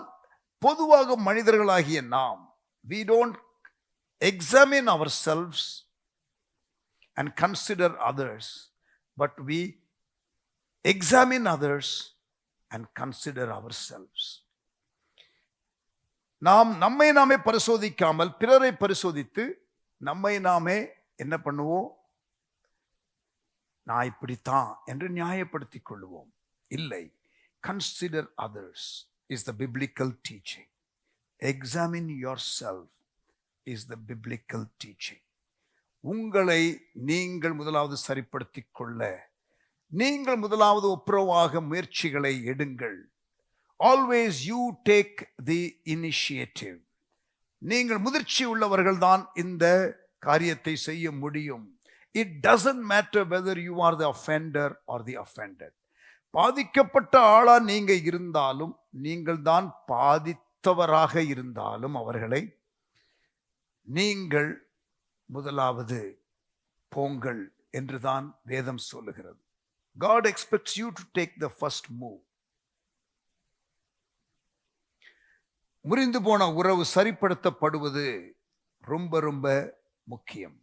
பொதுவாக மனிதர்களாகிய நாம், we don't examine ourselves and consider others, but we examine others and consider ourselves. நாம் நம்மை நாமே பரிசோதிக்காமல் பிறரை பரிசோதித்து நம்மை நாமே என்ன பண்ணுவோம்? நான் இப்படித்தான் என்று நியாயப்படுத்திக் கொள்வோம். இல்லை, consider others is the biblical teaching. Examine your self is the biblical teaching. உங்களை நீங்கள் முதலாவது சரிப்படுத்திக் கொள்ள நீங்கள் முதலாவது ஒப்புரவாக முயற்சிகளை எடுங்கள். Always you take the initiative. நீங்கள் முதிர்ச்சி உள்ளவர்கள் தான் இந்த காரியத்தை செய்ய முடியும். It doesn't matter whether you are the offender or the offended. பாதிக்கப்பட்ட ஆளா நீங்க இருந்தாலும், நீங்கள் தான் பாதித்தவராக இருந்தாலும், அவர்களை நீங்கள் முதலாவது போங்கள் என்றுதான் வேதம் சொல்லுகிறது. God expects you to take the first move. முறிந்து போன உறவு சரிப்படுத்தப்படுவது ரொம்ப ரொம்ப முக்கியம்.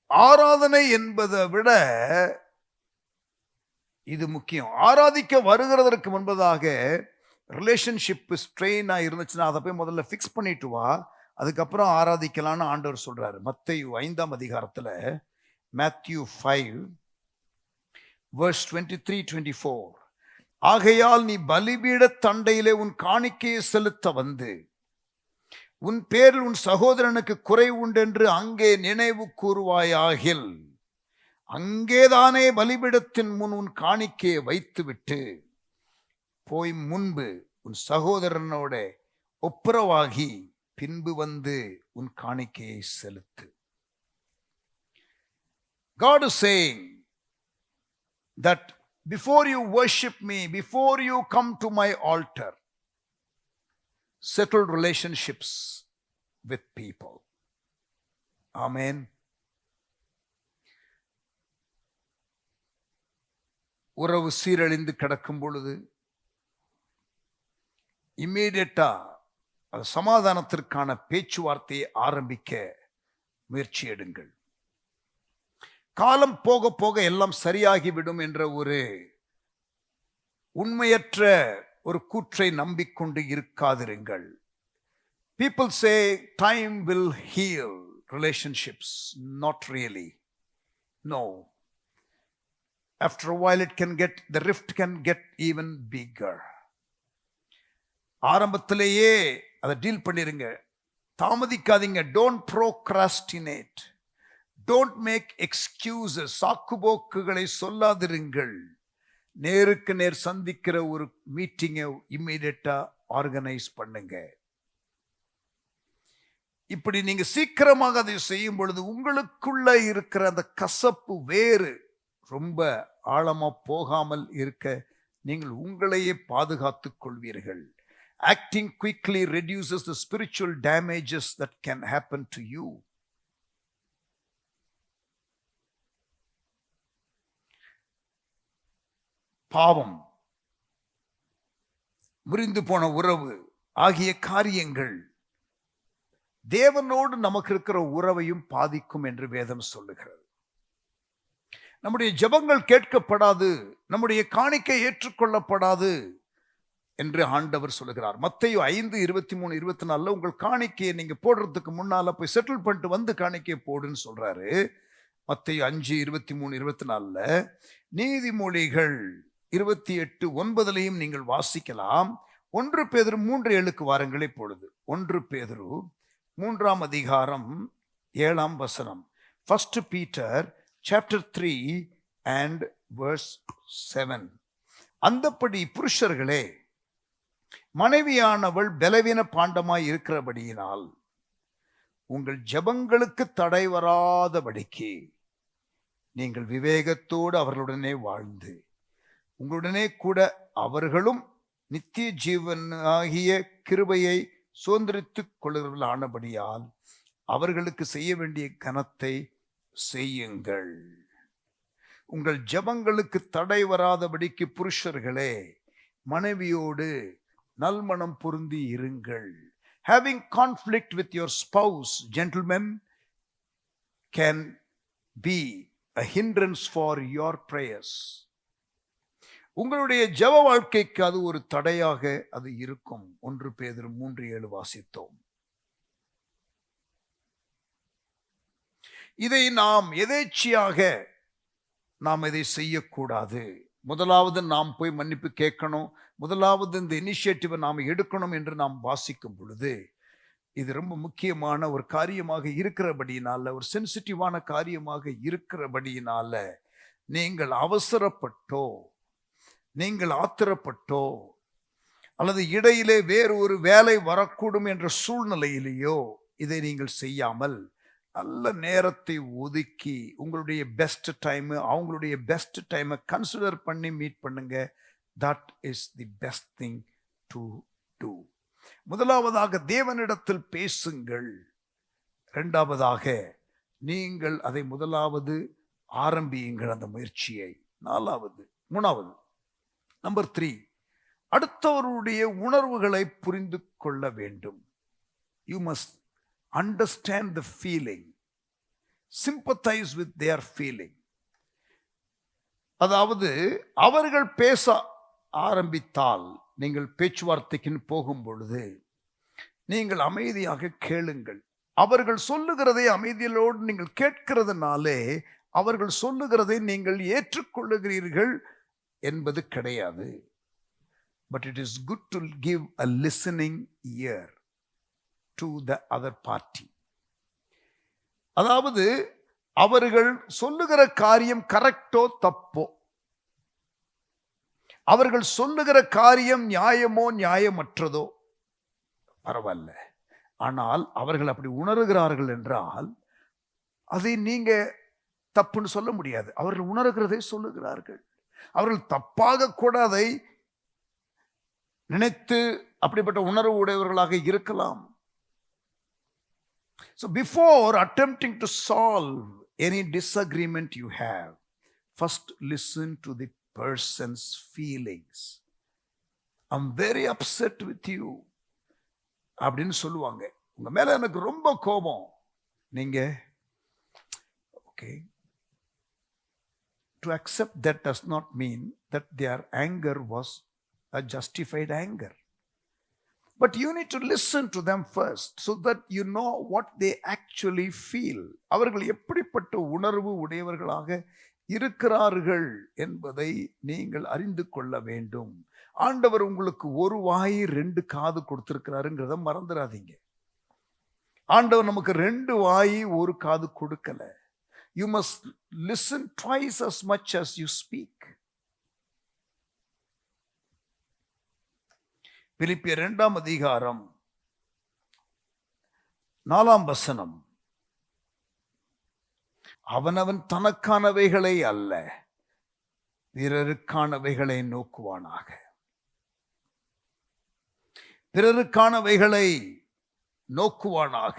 ஆராதனை என்பதை விட இது முக்கியம். ஆராதிக்க வருகிறதற்கு முன்பதாக ரிலேஷன்ஷிப் ஸ்ட்ரெயினா இருந்துச்சுன்னா அதை போய் முதல்ல ஃபிக்ஸ் பண்ணிட்டு வா, அதுக்கப்புறம் ஆராதிக்கலான்னு ஆண்டவர் சொல்றாரு. மத்தேயு 5ஆம் அதிகாரத்துல, Matthew 5 verse 23-24, ஆகையால் நீ பலிபீட தண்டையிலே உன் காணிக்கையை செலுத்த வந்து உன் பேரில் உன் சகோதரனுக்கு குறை உண்டென்று அங்கே நினைவு கூறுவாயாகில், அங்கேதானே பலிபீடத்தின் முன் உன் காணிக்கையை வைத்துவிட்டு போய் முன்பு உன் சகோதரனோட ஒப்புரவாகி பின்பு வந்து உன் காணிக்கையை செலுத்து. God is saying that before you worship me, before you come to my altar, settle relationships with people. Amen. உறவு சீரழிந்து கிடக்கும் பொழுது இம்மீடியட்டா சமாதானத்திற்கான பேச்சுவார்த்தையை ஆரம்பிக்க முயற்சி எடுங்கள். காலம் போக போக எல்லாம் சரியாகிவிடும் என்ற ஒரு உண்மையற்ற ஒரு கூற்றை நம்பிக்கொண்டு இருக்காதிருங்கள். People say time will heal relationships. Not really. No. After a while the rift can get even bigger. ஆரம்பத்திலேயே அதை டீல் பண்ணிருங்க. தாமதிக்காதீங்க. Don't procrastinate. Don't make excuses. சாக்குபோக்குகளை சொல்லாதிருங்கள். நேருக்கு நேர் சந்திக்கிற ஒரு மீட்டிங்கை இம்மீடியட்டா ஆர்கனைஸ் பண்ணுங்க. இப்படி நீங்க சீக்கிரமாக அதை செய்யும் பொழுது உங்களுக்குள்ள இருக்கிற அந்த கசப்பு வேறு ரொம்ப ஆழமா போகாமல் இருக்க நீங்கள் உங்களையே பாதுகாத்துக் கொள்வீர்கள். Acting quickly reduces the spiritual damages that can happen to you. பாவம், முறிந்து போன உறவு ஆகிய காரியங்கள் தேவனோடு நமக்கு இருக்கிற உறவையும் பாதிக்கும் என்று வேதம் சொல்லுகிறது. நம்முடைய ஜெபங்கள் கேட்கப்படாது, நம்முடைய காணிக்கை ஏற்றுக்கொள்ளப்படாது என்று ஆண்டவர் சொல்லுகிறார். மத்தேயு 5:23-24 உங்கள் காணிக்கையை நீங்க போடுறதுக்கு முன்னால போய் செட்டில் பண்ணிட்டு வந்து காணிக்கையை போடுன்னு சொல்றாரு. மத்தேயு 5:23-24 நீதிமொழிகள் 28:9 நீங்கள் வாசிக்கலாம். 1 பேதுரு 3:7 வாருங்கள். இப்பொழுது 1 பேதுரு 3ஆம் அதிகாரம் 7ஆம் வசனம். 1 Peter chapter 3 and verse 7. அந்தப்படி புருஷர்களே, மனைவியானவள் பலவீன பாண்டமாய் இருக்கிறபடியினால் உங்கள் ஜெபங்களுக்கு தடை வராதபடிக்கு நீங்கள் விவேகத்தோடு அவர்களுடனே வாழ்ந்து உங்களுடனே கூட அவர்களும் நித்திய ஜீவனாகிய கிருபையை சுதந்திரித்துக் கொள்ளுகிறவர்களானபடியால் அவர்களுக்கு செய்ய வேண்டிய கனத்தை செய்யுங்கள். உங்கள் ஜெபங்களுக்கு தடை வராதபடிக்கு புருஷர்களே, மனைவியோடு நல்மனம் பொருந்தி இருங்கள். Having conflict with your spouse, gentlemen, can be a hindrance for your prayers. உங்களுடைய ஜெப வாழ்க்கைக்கு அது ஒரு தடையாக அது இருக்கும். 1 பேதுரு 3:7 வாசித்தோம். இதை நாம் எதேச்சியாக நாம் இதை செய்யக்கூடாது. முதலாவது நாம் போய் மன்னிப்பு கேட்கணும், முதலாவது இந்த இனிஷியேட்டிவை நாம் எடுக்கணும் என்று நாம் வாசிக்கும் பொழுது இது ரொம்ப முக்கியமான ஒரு காரியமாக இருக்கிறபடியினால, ஒரு சென்சிட்டிவான காரியமாக இருக்கிறபடியினால நீங்கள் அவசரப்பட்டோ நீங்கள் ஆத்திரப்பட்டோ அல்லது இடையிலே வேறு ஒரு வேலை வரக்கூடும் என்ற சூழ்நிலையிலேயோ இதை நீங்கள் செய்யாமல் நல்ல நேரத்தை ஒதுக்கி உங்களுடைய பெஸ்ட் டைம், அவங்களுடைய பெஸ்ட் டைமை கன்சிடர் பண்ணி மீட் பண்ணுங்க. That is the best thing to do. முதலாவதாக தேவனிடத்தில் பேசுங்கள். இரண்டாவதாக நீங்கள் அதை முதலாவது ஆரம்பியுங்கள் அந்த முயற்சியை. மூணாவது நம்பர் 3, அடுத்தவருடைய உணர்வுகளை புரிந்து கொள்ள வேண்டும். You must understand the feeling, sympathize with their feeling. அதாவது அவர்கள் பேச ஆரம்பித்தால், நீங்கள் பேச்சுவார்த்தைக்கு போகும் பொழுது நீங்கள் அமைதியாக கேளுங்கள். அவர்கள் சொல்லுகிறதை அமைதியோடு நீங்கள் கேட்கிறதுனாலே அவர்கள் சொல்லுகிறதை நீங்கள் ஏற்றுக்கொள்ளுகிறீர்கள் என்பது கிடையாது. But it is good to give a listening ear to the other party. அதாவது அவர்கள் சொல்லுகிற காரியம் கரெக்டோ தப்போ, அவர்கள் சொல்லுகிற காரியம் நியாயமோ நியாயமற்றதோ பரவாயில்ல, ஆனால் அவர்கள் அப்படி உணர்கிறார்கள் என்றால் அதை நீங்க தப்புன்னு சொல்ல முடியாது. அவர்கள் உணர்கிறதை சொல்லுகிறார்கள். அவர்கள் தப்பாக கூட அதை நினைத்து அப்படிப்பட்ட உணர்வு உடையவர்களாக இருக்கலாம். So before attempting to solve any disagreement you have, first listen to the person's feelings. I'm very upset with you அப்படின்னு சொல்லுவாங்க. உங்க மேல எனக்கு ரொம்ப கோபம். நீங்க okay, to accept that does not mean that their anger was a justified anger. But you need to listen to them first so that you know what they actually feel. அவர்கள் எப்படிப்பட்ட உணர்வு உடையவர்களாக இருக்கிறார்கள் என்பதை நீங்கள் அறிந்து கொள்ள வேண்டும். ஆண்டவர் உங்களுக்கு ஒரு வாய் 2 காது கொடுத்திருக்கிறாருங்கிறத மறந்துடாதீங்க. ஆண்டவர் நமக்கு 2 வாய் 1 காது கொடுக்கல. You must listen twice as much as you speak. பிலிப்பியர் 2ஆம் அதிகாரம் 4ஆம் வசனம், அவனவன் தனக்கானவைகளை அல்ல பிறருக்கானவைகளை நோக்குவானாக. பிறருக்கானவைகளை நோக்குவானாக.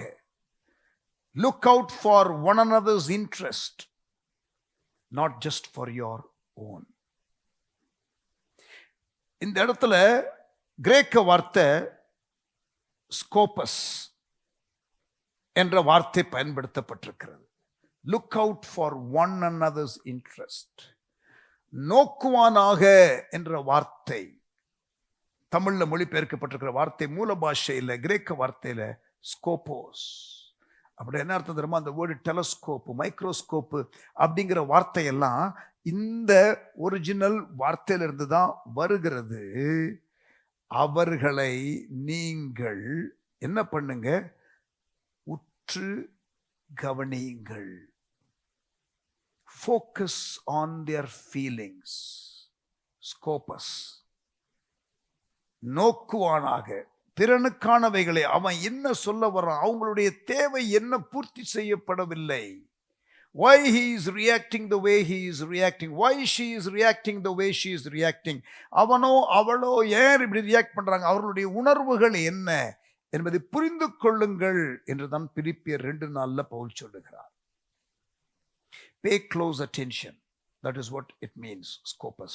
Look out for one another's interest, not just for your own. இந்த இடத்துல கிரேக்க வார்த்தை ஸ்கோபஸ் என்ற வார்த்தை பயன்படுத்தப்பட்டிருக்கிறது. Look out for one another's interest. நோக்குவானாக என்ற வார்த்தை தமிழ்ல மொழிபெயர்க்கப்பட்டிருக்கிற வார்த்தை மூல பாஷையில் கிரேக்க வார்த்தையில ஸ்கோபோஸ். அப்படி என்ன அர்த்தம் தெரியுமா? அந்த வேர்டு டெலஸ்கோப்பு, மைக்ரோஸ்கோப்பு அப்படிங்கிற வார்த்தையெல்லாம் இந்த ஒரிஜினல் வார்த்தையிலிருந்து தான் வருகிறது. அவர்களை நீங்கள் என்ன பண்ணுங்க? உற்று கவனியுங்கள். focus on their feelings. Scopus. நோக்குவானாக பிறனுக்கானவைகளை. அவன் என்ன சொல்ல வர்றான், அவங்களுடைய தேவை என்ன பூர்த்தி செய்யப்படவில்லை. Why he is reacting the way he is reacting, why she is reacting the way she is reacting, அவனோ அவளோ ஏன் இப்படி ரியாக்ட் பண்றாங்க, அவர்களுடைய உணர்வுகள் என்ன என்பதை புரிந்து கொள்ளுங்கள் என்றுதான் பிலிப்பியர் 2:4 பவுல் சொல்லுகிறார். Pay close attention. That is what it means, scopus.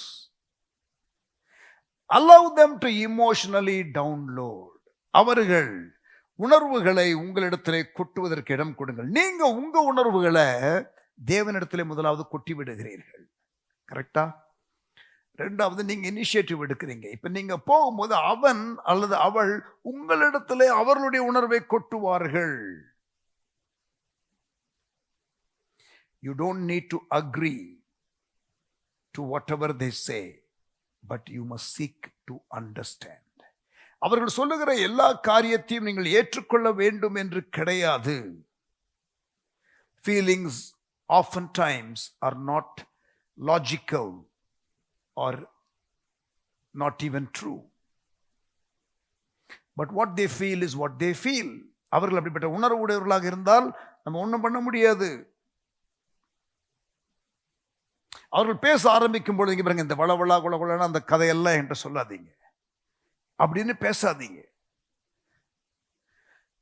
Allow them to emotionally download. அவர்கள் உணர்வுகளை உங்களிடத்திலே கொட்டுவதற்கு இடம் கொடுங்கள். நீங்க உங்க உணர்வுகளை தேவனிடத்திலே முதலாவது கொட்டி விடுகிறீர்கள். கரெக்டா? ரெண்டாவது நீங்க இனிஷியேட்டிவ் எடுக்கிறீங்க. இப்ப நீங்க போகும்போது அவன் அல்லது அவள் உங்களிடத்திலே அவர்களுடைய உணர்வை கொட்டுவார்கள். You don't need to agree to whatever they say, but you must seek to understand. அவர்கள் சொல்லுகிற எல்லா காரியத்தையும் நீங்கள் ஏற்றுக்கொள்ள வேண்டும் என்று கிடையாது. Feelings oftentimes are not logical or not even true. But what they feel is what they feel. அவர்கள் அப்படிப்பட்ட உணர்வு உடையவர்களாக இருந்தால் நம்ம ஒன்றும் பண்ண முடியாது. அவர்கள் பேச ஆரம்பிக்கும் பொழுது இங்க பாருங்க, இந்த வளவளா குளகுளனா அந்த கதையெல்லாம் என்கிட்ட சொல்லாதீங்க அப்படின்னு பேசாதீங்க.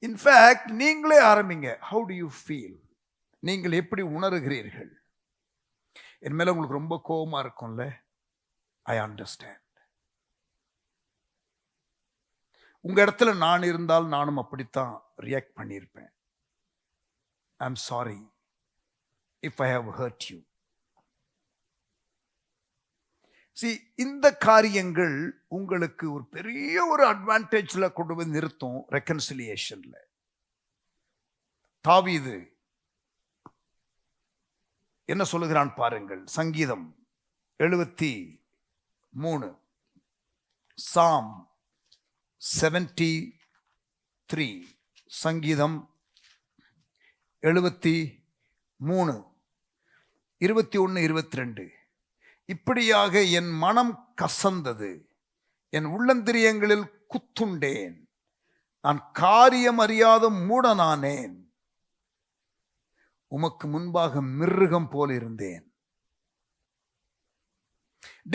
இன்ஃபேக்ட் நீங்களே ஆரம்பிங்க. How to you feel? நீங்கள் எப்படி உணர்கிறீர்கள்? என் மேல உங்களுக்கு ரொம்ப கோபமா இருக்கும்ல, ஐ அண்டர்ஸ்டாண்ட். உங்க இடத்துல நான் இருந்தால் நானும் அப்படித்தான் ரியாக்ட் பண்ணியிருப்பேன். I am sorry if I have hurt you. இந்த காரியங்கள் உங்களுக்கு ஒரு பெரிய ஒரு அட்வான்டேஜ்ல கொண்டு வந்து நிறுத்தும் ரெக்கன்சிலியேஷன்ல. தாவீது என்ன சொல்லுகிறான் பாருங்கள். சங்கீதம் 73, Psalm 73, சங்கீதம் 73, 21, 22. இப்படியாக என் மனம் கசந்தது, என் உள்ளந்திரியங்களில் குத்துண்டேன், நான் காரியம் அறியாத மூடனானேன், உமக்கு முன்பாக மிருகம் போல் இருந்தேன்.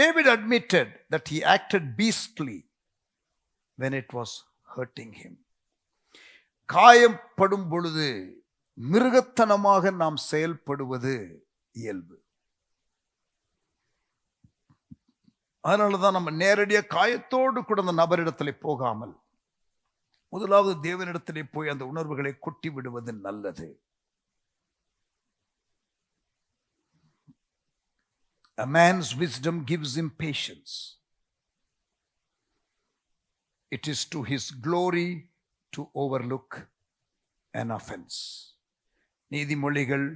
David admitted that he acted beastly when it was hurting him. காயப்படும் பொழுது மிருகத்தனமாக நாம் செயல்படுவது இயல்பு. அதனாலதான் நம்ம நேரடியாக காயத்தோடு கூட அந்த நபரிடத்திலே போகாமல் முதலாவது தேவனிடத்திலே போய் அந்த உணர்வுகளை கொட்டி விடுவது நல்லது. A man's wisdom gives him patience. It is to his glory to overlook an offense. நீதிமொழிகள்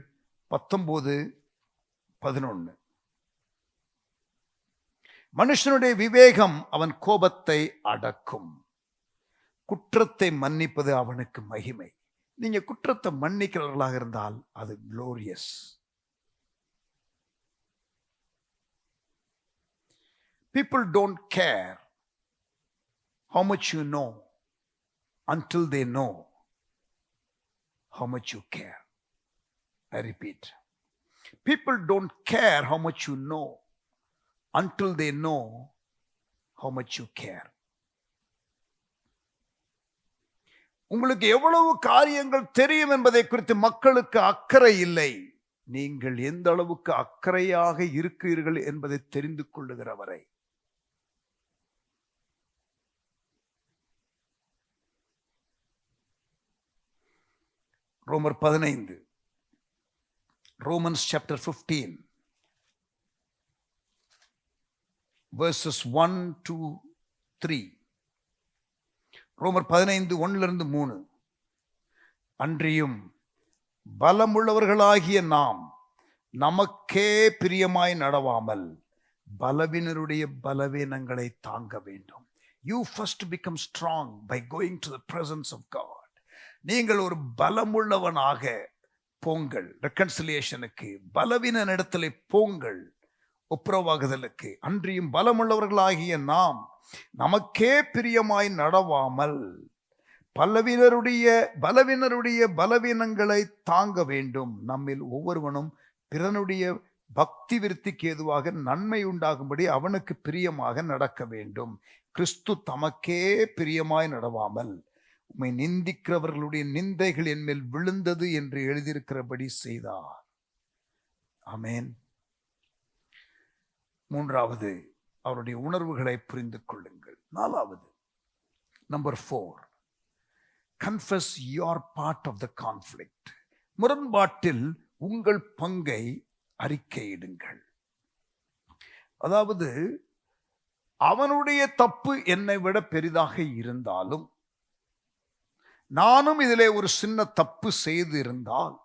19:11. மனுஷனுடைய விவேகம் அவன் கோபத்தை அடக்கும், குற்றத்தை மன்னிப்பது அவனுக்கு மகிமை. நீங்க குற்றத்தை மன்னிக்கிறவர்களாக இருந்தால் அது glorious. People don't care how much you know until they know how much you care. I repeat, people don't care how much you know until they know how much you care. உங்களுக்கு எவ்வளவு காரியங்கள் தெரியும் என்பதை குறித்து மக்களுக்கு அக்கறை இல்லை. நீங்கள் எந்த அளவுக்கு அக்கறையாக இருக்கிறீர்கள் என்பதை தெரிந்து கொள்ளுகிற வரை. ரோமர் 15, Romans chapter 15, verses 1 to 3. ரோமர் 15, 1-3. அன்றியும் பலமுள்ளவர்களாகிய நாம் நமக்கே பிரியமாய் நடவாமல் பலவீனருடைய பலவீனங்களை தாங்க வேண்டும். You first become strong by going to the presence of God. நீங்கள் ஒரு பலமுள்ளவனாக போங்கள், ரெக்கன்சிலியேஷனுக்கு. பலவீன இடத்துல போங்கள், ஒப்புரவாகுதலுக்கு. அன்றியும் பலமுள்ளவர்களாகிய நாம் நமக்கே பிரியமாய் நடவாமல் பலவீனருடைய பலவீனங்களை தாங்க வேண்டும். நம்மில் ஒவ்வொருவனும் பிறனுடைய பக்தி விருத்திக்கு ஏதுவாக நன்மை உண்டாகும்படி அவனுக்கு பிரியமாக நடக்க வேண்டும். கிறிஸ்து தமக்கே பிரியமாய் நடவாமல் உம்மை நிந்திக்கிறவர்களுடைய நிந்தைகள் என் மேல் விழுந்தது என்று எழுதியிருக்கிறபடி செய்தார். ஆமென். மூன்றாவது, அவருடைய உணர்வுகளை புரிந்து கொள்ளுங்கள். நாலாவது, number 4, confess your part of the conflict. முரண்பாட்டில் உங்கள் பங்கை அறிக்கையிடுங்கள். அதாவது அவனுடைய தப்பு என்னை விட பெரிதாக இருந்தாலும், நானும் இதிலே ஒரு சின்ன தப்பு செய்து இருந்தால்,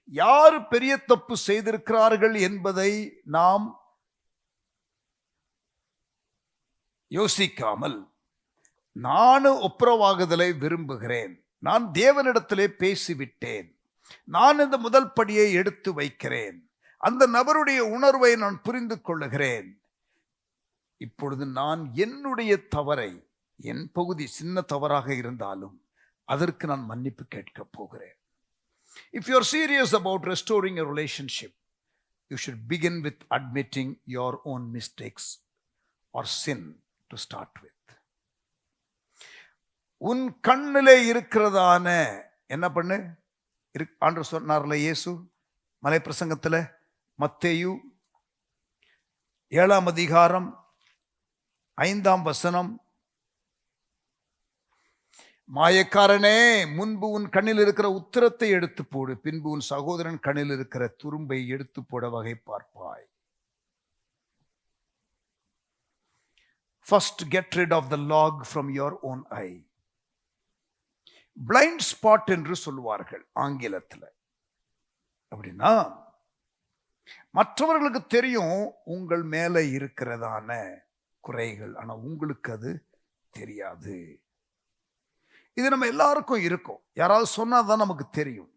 யார் பெரிய தப்பு செய்திருக்கிறார்கள் என்பதை நாம் யோசிக்காமல், நானும் ஒப்புரவாகுதலை விரும்புகிறேன், நான் தேவனிடத்திலே பேசிவிட்டேன், நான் இந்த முதல் படியை எடுத்து வைக்கிறேன், அந்த நபருடைய உணர்வை நான் புரிந்து கொள்ளுகிறேன், இப்பொழுது நான் என்னுடைய தவறை, என் பகுதி சின்ன தவறாக இருந்தாலும் அதற்கு நான் மன்னிப்பு கேட்க போகிறேன். If you are serious about restoring a relationship, you should begin with admitting your own mistakes or sin to start with. உன் கண்ணிலே இருக்கிறதான என்ன பண்ணு, ஆண்டவர் சொன்னார்ல, இயேசு மலை பிரசங்கத்துல, மத்தேயு 7ஆம் அதிகாரம் 5ஆம் வசனம், மாயக்காரனே, முன்பு உன் கண்ணில் இருக்கிற உத்திரத்தை எடுத்து போடு, பின்பு உன் சகோதரன் கண்ணில் இருக்கிற துரும்பை எடுத்து போட வகை பார்ப்பாய். First get rid of the log from your own eye. Blind spot என்று சொல்வார்கள் ஆங்கிலத்தில். அப்படின்னா மற்றவர்களுக்கு தெரியும் உங்கள் மேல இருக்கிறதான குறைகள், ஆனா உங்களுக்கு அது தெரியாது. இது நம்ம எல்லாருக்கும் இருக்கும், யாராவது சொன்னாதான் நமக்கு தெரியும்.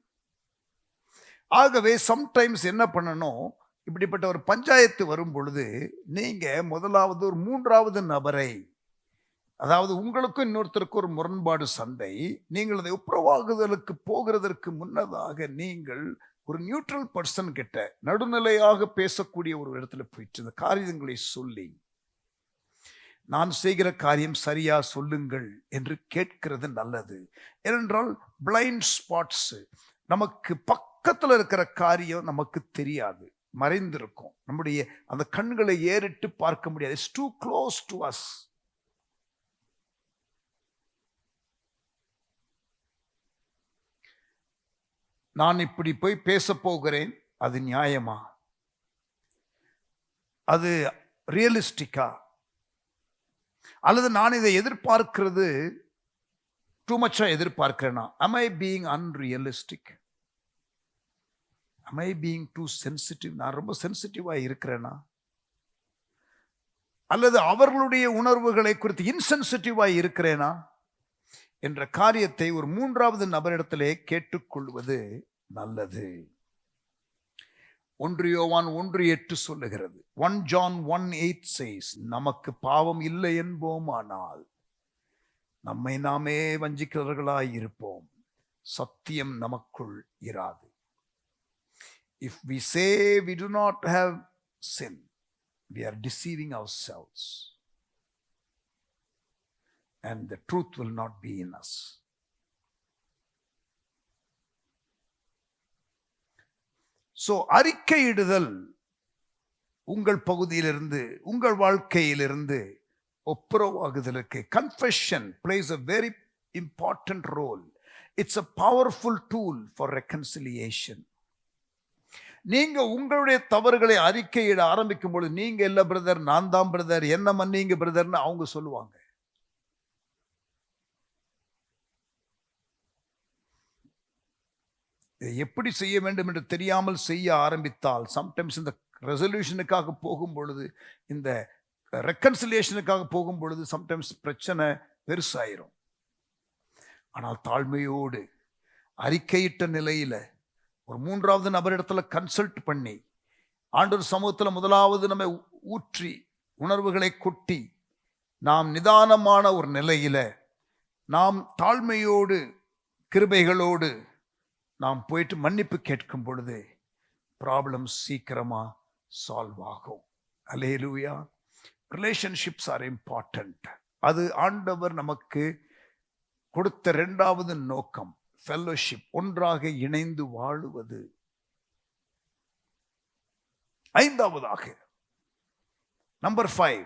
ஆகவே சம்டைம்ஸ் என்ன பண்ணணும், இப்படிப்பட்ட ஒரு பஞ்சாயத்து வரும் பொழுது நீங்க முதலாவது ஒரு 3வது நபரை, அதாவது உங்களுக்கும் இன்னொருத்தருக்கு ஒரு முரண்பாடு சண்டை, நீங்கள் அதை ஒப்புரவாகுதலுக்கு போகிறதற்கு முன்னதாக நீங்கள் ஒரு நியூட்ரல் பர்சன் கிட்ட நடுநிலையாக பேசக்கூடிய ஒரு இடத்துல போயிட்டு இந்த காரியங்களை சொல்லி, நான் செய்கிற காரியம் சரியா சொல்லுங்கள் என்று கேட்கிறது நல்லது. ஏனென்றால் பிளைண்ட் ஸ்பாட்ஸ், நமக்கு பக்கத்தில் இருக்கிற காரியம் நமக்கு தெரியாது, மறைந்திருக்கும், நம்முடைய அந்த கண்களை ஏறிட்டு பார்க்க முடியாது. It's too close to us. நான் இப்படி போய் பேச போகிறேன், அது நியாயமா, அது ரியலிஸ்டிக்கா, அல்லது நான் இதை எதிர்பார்க்கிறது டூ மச்சா எதிர்பார்க்கிறேனா? am I being unrealistic? am I being too sensitive? நான் ரொம்ப சென்சிட்டிவா இருக்கிறேனா? அல்லது அவர்களுடைய உணர்வுகளை குறித்து இன்சென்சிட்டிவா இருக்கிறேனா என்ற காரியத்தை ஒரு 3வது நபரிடத்திலே கேட்டுக்கொள்வது நல்லது. 1 யோவான் 1:8 சொல்லுகிறது, 1 John 1:8 says, நமக்கு பாவம் இல்லை என்போமானால் நம்மை நாமே வஞ்சிக்கிறவர்களாய் இருப்போம், சத்தியம் நமக்குள் இராது. If we say we do not have sin, we are deceiving ourselves and the truth will not be in us. So அறிக்கையிடுதல் உங்கள் பகுதியிலிருந்து, உங்கள் வாழ்க்கையிலிருந்து ஒப்புரவாகுதலுக்கு confession plays a very important role. It's a powerful tool for reconciliation. நீங்க உங்களுடைய தவறுகளை அறிக்கையிட ஆரம்பிக்கும் பொழுது, நீங்க இல்ல பிரதர், நான் தான் பிரதர், என்ன மன்னிங்க பிரதர்னு அவங்க சொல்லுவாங்க. எப்படி செய்ய வேண்டும் என்று தெரியாமல் செய்ய ஆரம்பித்தால், சம்டைம்ஸ் இந்த ரெசல்யூஷனுக்காக போகும் பொழுது, இந்த ரெக்கன்சிலியேஷனுக்காக போகும் பொழுது சம்டைம்ஸ் பிரச்சனை பெருசாயிரும். ஆனால் தாழ்மையோடு அறிக்கையிட்ட நிலையில ஒரு மூன்றாவது நபரிடத்துல கன்சல்ட் பண்ணி ஆண்டவர் சமூகத்துல முதலாவது நம்மை ஊற்றி உணர்வுகளை கொட்டி நாம் நிதானமான ஒரு நிலையில நாம் தாழ்மையோடு கிருபைகளோடு நாம் போயிட்டு மன்னிப்பு கேட்கும் பொழுது ப்ராப்ளம் சீக்கிரமா சால்வ் ஆகும். அல்லேலூயா. Relationships are important. அது ஆண்டவர் நமக்கு கொடுத்த இரண்டாவது நோக்கம், ஃபெல்லோஷிப், ஒன்றாக இணைந்து வாழுவது. ஐந்தாவதாக number 5,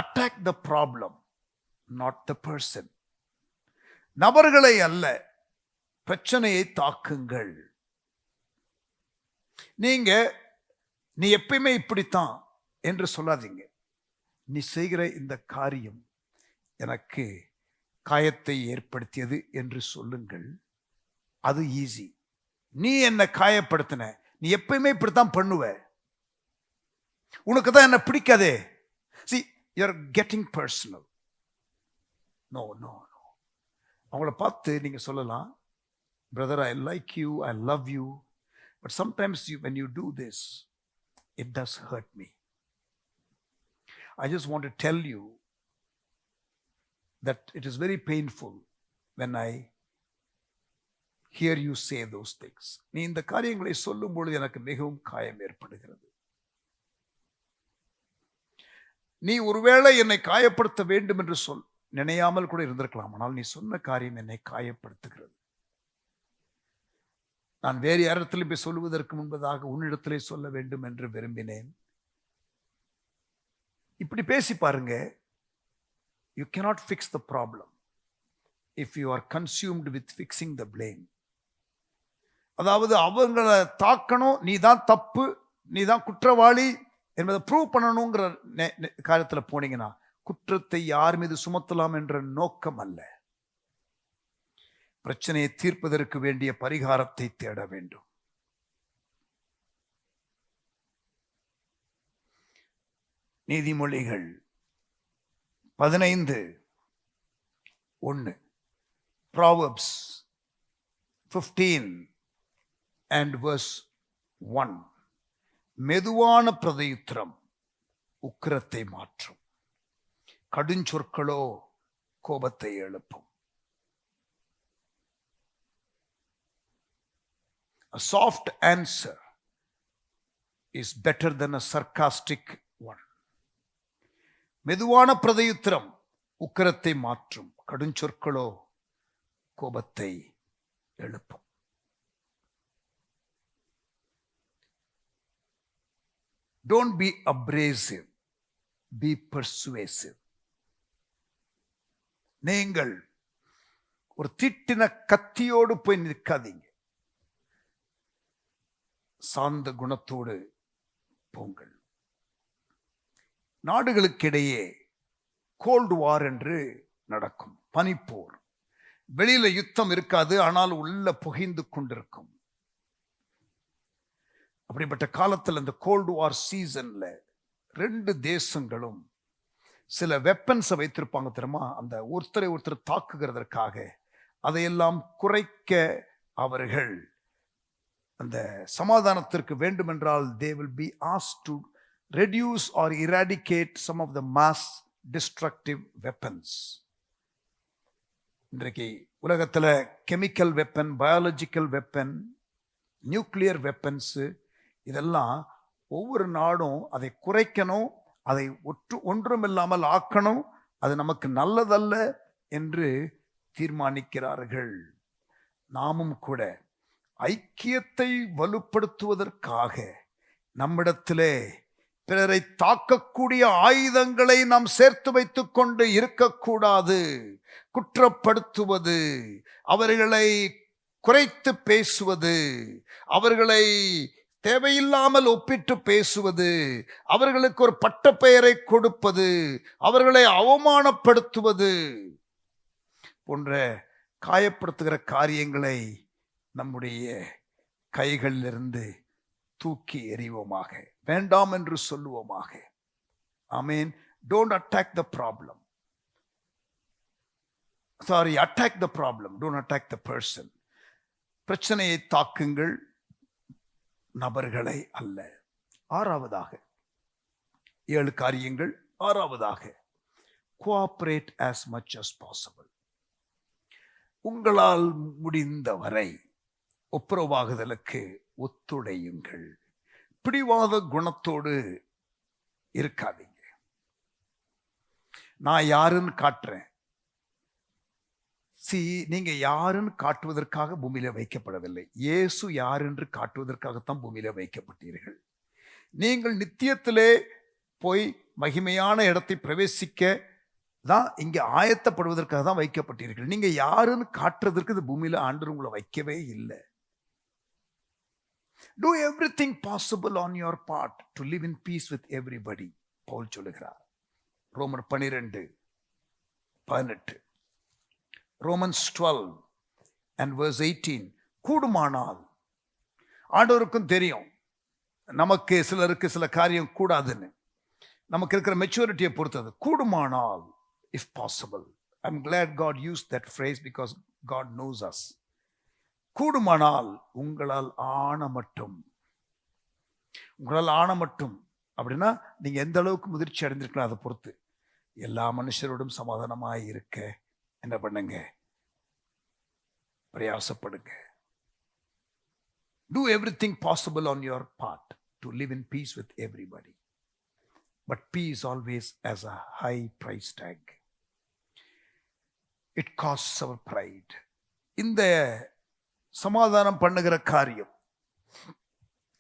attack the problem not the person. நபர்களை அல்ல, பிரச்சனையை தாக்குங்கள். நீ எப்பயுமே இப்படித்தான் என்று சொல்லாதீங்க. நீ செய்கிற இந்த காரியம் எனக்கு காயத்தை ஏற்படுத்தியது என்று சொல்லுங்கள். அது ஈஸி. நீ என்ன காயப்படுத்தின, நீ எப்பயுமே இப்படித்தான் பண்ணுவ, உனக்கு தான் என்ன பிடிக்காதே. See, you're getting personal. No. அவங்கள பார்த்து நீங்க சொல்லலாம், brother, I like you, I love you, but sometimes when you do this, it does hurt me. I just want to tell you that it is very painful when I hear you say those things. நீ இந்த காரியங்களை சொல்லும் பொழுது எனக்கு மிகவும் காயம் ஏற்படுகிறது. நீ ஒருவேளை என்னை காயப்படுத்த வேண்டும் என்று நினையாமல் கூட இருந்திருக்கலாம். ஆனால் நீ சொன்ன காரியம் என்னை காயப்படுத்துகிறது. நான் வேறு யாரிடத்திலும் போய் சொல்லுவதற்கு முன்பதாக உன்னிடத்திலே சொல்ல வேண்டும் என்று விரும்பினேன். இப்படி பேசி பாருங்க. You cannot fix the problem if you are consumed with fixing the blame. அதாவது அவங்களை தாக்கணும், நீ தான் தப்பு, நீ தான் குற்றவாளி என்பதை ப்ரூவ் பண்ணணுங்கிற காரியத்தில் போனீங்கன்னா குற்றத்தை யார் மீது சுமத்தலாம் என்ற நோக்கம் அல்ல. பிரச்சனையை தீர்ப்பதற்கு வேண்டிய பரிகாரத்தை தேட வேண்டும். நீதிமொழிகள் 15:1, Proverbs 15 and verse 1. மெதுவான பிரதியுத்தரம் உக்கிரத்தை மாற்றும், கடுஞ்சொற்களோ கோபத்தை எழுப்பும். A soft answer is better than a sarcastic one. மெதுவான பிரதியுத்தரம் உக்கிரத்தை மாற்றும், கடுஞ்சொற்களோ கோபத்தை எழுப்பும். Don't be abrasive, be persuasive. நீங்கள் ஒரு திட்டின கத்தியோடு போய் நிற்காதீங்க. சாந்த குணத்தோடு போங்கள். நாடுகளுக்கிடையே கோல்டு வார் என்று நடக்கும், பனிப்போர். வெளியில யுத்தம் இருக்காது, ஆனால் உள்ள புகைந்து கொண்டிருக்கும். அப்படிப்பட்ட காலத்தில் இந்த கோல்டு வார் சீசன்ல 2 தேசங்களும் சில வெப்பன்ஸை வைத்திருப்பாங்க தெரியுமா, அந்த ஒருத்தரை ஒருத்தர் தாக்குகிறதற்காக. அதையெல்லாம் குறைக்க அவர்கள் அந்த சமாதானத்திற்கு வேண்டுமென்றால் they will be asked to reduce or eradicate some of the mass destructive weapons. இன்றைக்கு உலகத்தில் chemical weapon, biological weapon, nuclear weapons, இதெல்லாம் ஒவ்வொரு நாடும் அதை குறைக்கணும், அதை ஒன்றுமில்லாமல் ஆக்கணும், அது நமக்கு நல்லதல்ல என்று தீர்மானிக்கிறார்கள். நாமும் கூட ஐக்கியத்தை வலுப்படுத்துவதற்காக நம்மிடத்திலே பிறரை தாக்கக்கூடிய ஆயுதங்களை நாம் சேர்த்து வைத்துக் கொண்டு இருக்கக்கூடாது. குற்றப்படுத்துவது, அவர்களை குறைத்து பேசுவது, அவர்களை தேவையில்லாமல் ஒப்பிட்டு பேசுவது, அவர்களுக்கு ஒரு பட்டப்பெயரை கொடுப்பது, அவர்களை அவமானப்படுத்துவது போன்ற காயப்படுத்துகிற காரியங்களை நம்முடைய கைகளிலிருந்து தூக்கி எறிவோமாக, வேண்டாம் என்று சொல்லுவோமாக. ஆமென். Don't attack the problem. Attack the problem. Don't attack the person. பிரச்சனையை தாக்குங்கள், நபர்களை அல்ல. ஆறாவதாக 7 காரியங்கள். ஆறாவதாக, cooperate as much as possible. உங்களால் முடிந்தவரை ஒப்புரவாகுதலுக்கு ஒத்துழையுங்கள். பிடிவாத குணத்தோடு இருக்காதீங்க. நான் யாருன்னு காட்டுறேன். நீங்க யாருன்னு காட்டுவதற்காக பூமியில வைக்கப்படவில்லை. இயேசு யார் என்று காட்டுவதற்காகத்தான் பூமியில வைக்கப்பட்டீர்கள். நீங்கள் நித்தியத்திலே போய் மகிமையான இடத்தை பிரவேசிக்க தான் இங்க ஆயத்தப்படுவதற்காக தான் வைக்கப்பட்டீர்கள். நீங்க யாருன்னு காட்டுறதற்கு இந்த பூமியில ஆண்டவர் உங்களை வைக்கவே இல்லை. Do everything possible on your part to live in peace with everybody. Pavul சொல்லுகிறார். ரோமர் 12:18. Romans 12 and verse 18. கூடுமானால், ஆண்டவருக்கும் தெரியும் நமக்கு சிலருக்கு சில காரியம் கூடாதுன்னு. நமக்கு இருக்கிற மெச்சூரிட்டியை பொறுத்தது. கூடுமானால், if possible. I'm glad God used that phrase because God knows us. கூடுமானால் உங்களால் ஆன மட்டும். உங்களால் ஆன மட்டும் அப்படின்னா நீங்க எந்த அளவுக்கு முதிர்ச்சி அடைந்திருக்கலாம் அதை பொறுத்து. எல்லா மனுஷரோடும் சமாதானமாய் இருக்க என்ன பண்ணுங்க? பிரயாசப்படுங்க. Do everything possible on your part to live in peace with everybody. But peace always has a high price tag. It costs our pride. இந்த சமாதானம் பண்ணுகிற காரியம்,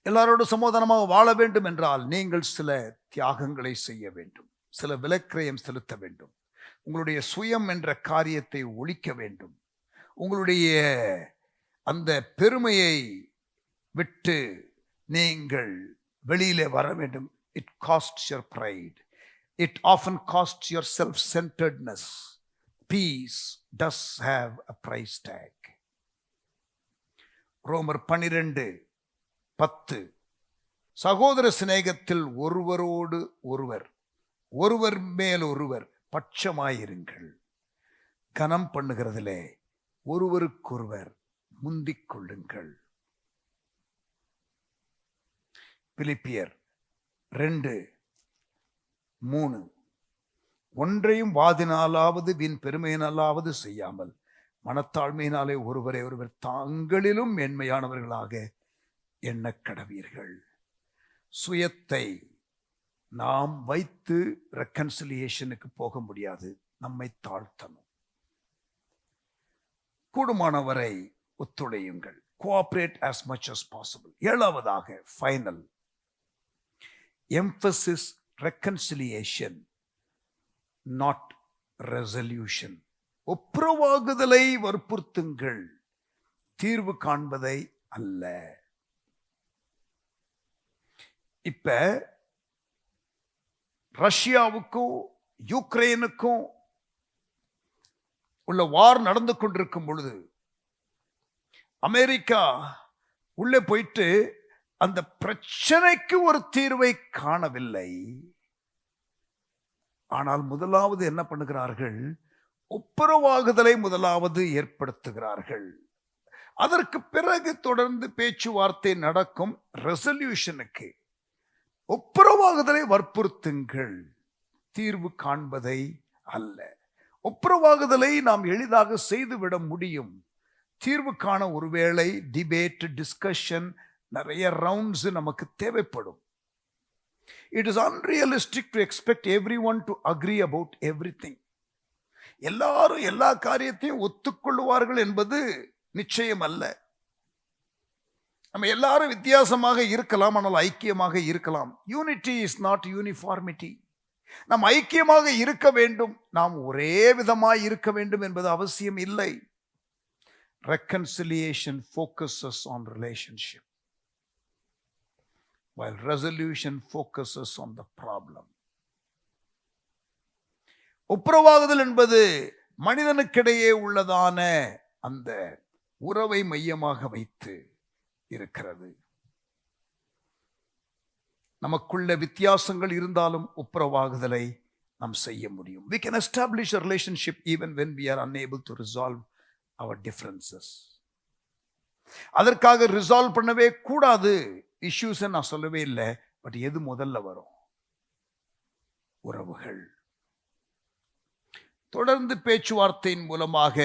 எல்லாரோடும் சமாதானமாக வாழ வேண்டும் என்றால் நீங்கள் சில தியாகங்களை செய்ய வேண்டும். சில விலைக்கிரயம் செலுத்த வேண்டும். உங்களுடைய சுயம் என்ற காரியத்தை ஒழிக்க வேண்டும். உங்களுடைய அந்த பெருமையை விட்டு நீங்கள் வெளியிலே வர வேண்டும். It costs your pride. It often costs your self-centeredness. Peace does have a price tag. ரோமர் 12:10. சகோதர சிநேகத்தில் ஒருவரோடு ஒருவர், ஒருவர் மேல் ஒருவர் பட்சமாயிருங்கள். கனம் பண்ணுகிறதிலே ஒருவருக்கொருவர் முந்திக் கொள்ளுங்கள். பிலிப்பியர் 2:3. ஒன்றையும் வாதினாலாவது வீண் பெருமையினாலாவது செய்யாமல் மனத்தாழ்மையினாலே ஒருவரை ஒருவர் தாங்களிலும் மேன்மையானவர்களாக எண்ண கடவீர்கள். சுயத்தை நாம் வைத்து ரெக்கன்சிலியேஷனுக்கு போக முடியாது. நம்மை தாழ்த்தணும். கூடுமானவரை ஒத்துழையுங்கள். Cooperate as much as possible. ஏழாவதாக, final, emphasis reconciliation, not resolution. ஒப்புரவாகுதலை வற்புறுத்துங்கள், தீர்வு காண்பதை அல்ல. இப்ப ரஷ்யாவுக்கும் யுக்ரைனுக்கும் உள்ள வார் நடந்து கொண்டிருக்கும் பொழுது அமெரிக்கா உள்ளே போயிட்டு அந்த பிரச்சனைக்கு ஒரு தீர்வை காணவில்லை. ஆனால் முதலாவது என்ன பண்ணுகிறார்கள்? ஒப்புரவாகுதலை முதலாவது ஏற்படுத்துகிறார்கள். அதற்கு பிறகு தொடர்ந்து பேச்சுவார்த்தை நடக்கும். ரெசல்யூஷனுக்கு ஒப்புரவாகுதலை வற்புறுத்துங்கள், தீர்வு காண்பதை அல்ல. ஒப்புரவாகுதலை நாம் எளிதாக செய்துவிட முடியும். தீர்வு காண ஒருவேளை டிபேட், டிஸ்கஷன், நிறைய ரவுண்ட்ஸ் நமக்கு தேவைப்படும். It is unrealistic to expect everyone to agree about everything. எல்லாரும் எல்லா காரியத்தையும் ஒத்துக்கொள்வார்கள் என்பது நிச்சயம் அல்ல. நம்ம எல்லாரும் வித்தியாசமாக இருக்கலாம், ஆனால் ஐக்கியமாக இருக்கலாம். Unity is not uniformity. நாம் ஐக்கியமாக இருக்க வேண்டும், நாம் ஒரே விதமாய் இருக்க வேண்டும் என்பது அவசியம் இல்லை. Reconciliation focuses on relationship, while resolution focuses on the problem. ஒப்புரவாகுதல் என்பது மனிதனுக்கிடையே உள்ளதான அந்த உறவை மையமாக வைத்து இருக்கிறது. நமக்குள்ள வித்தியாசங்கள் இருந்தாலும் ஒப்புரவாகுதலை நாம் செய்ய முடியும். We can establish a relationship even when we are unable to resolve our differences. அதற்காக ரிசால்வ் பண்ணவே கூடாது. இஷ்யூஸ் நான் சொல்லவே இல்லை. பட் எது முதல்ல வரும்? உறவுகள். தொடர்ந்து பேச்சுவார்த்தையின் மூலமாக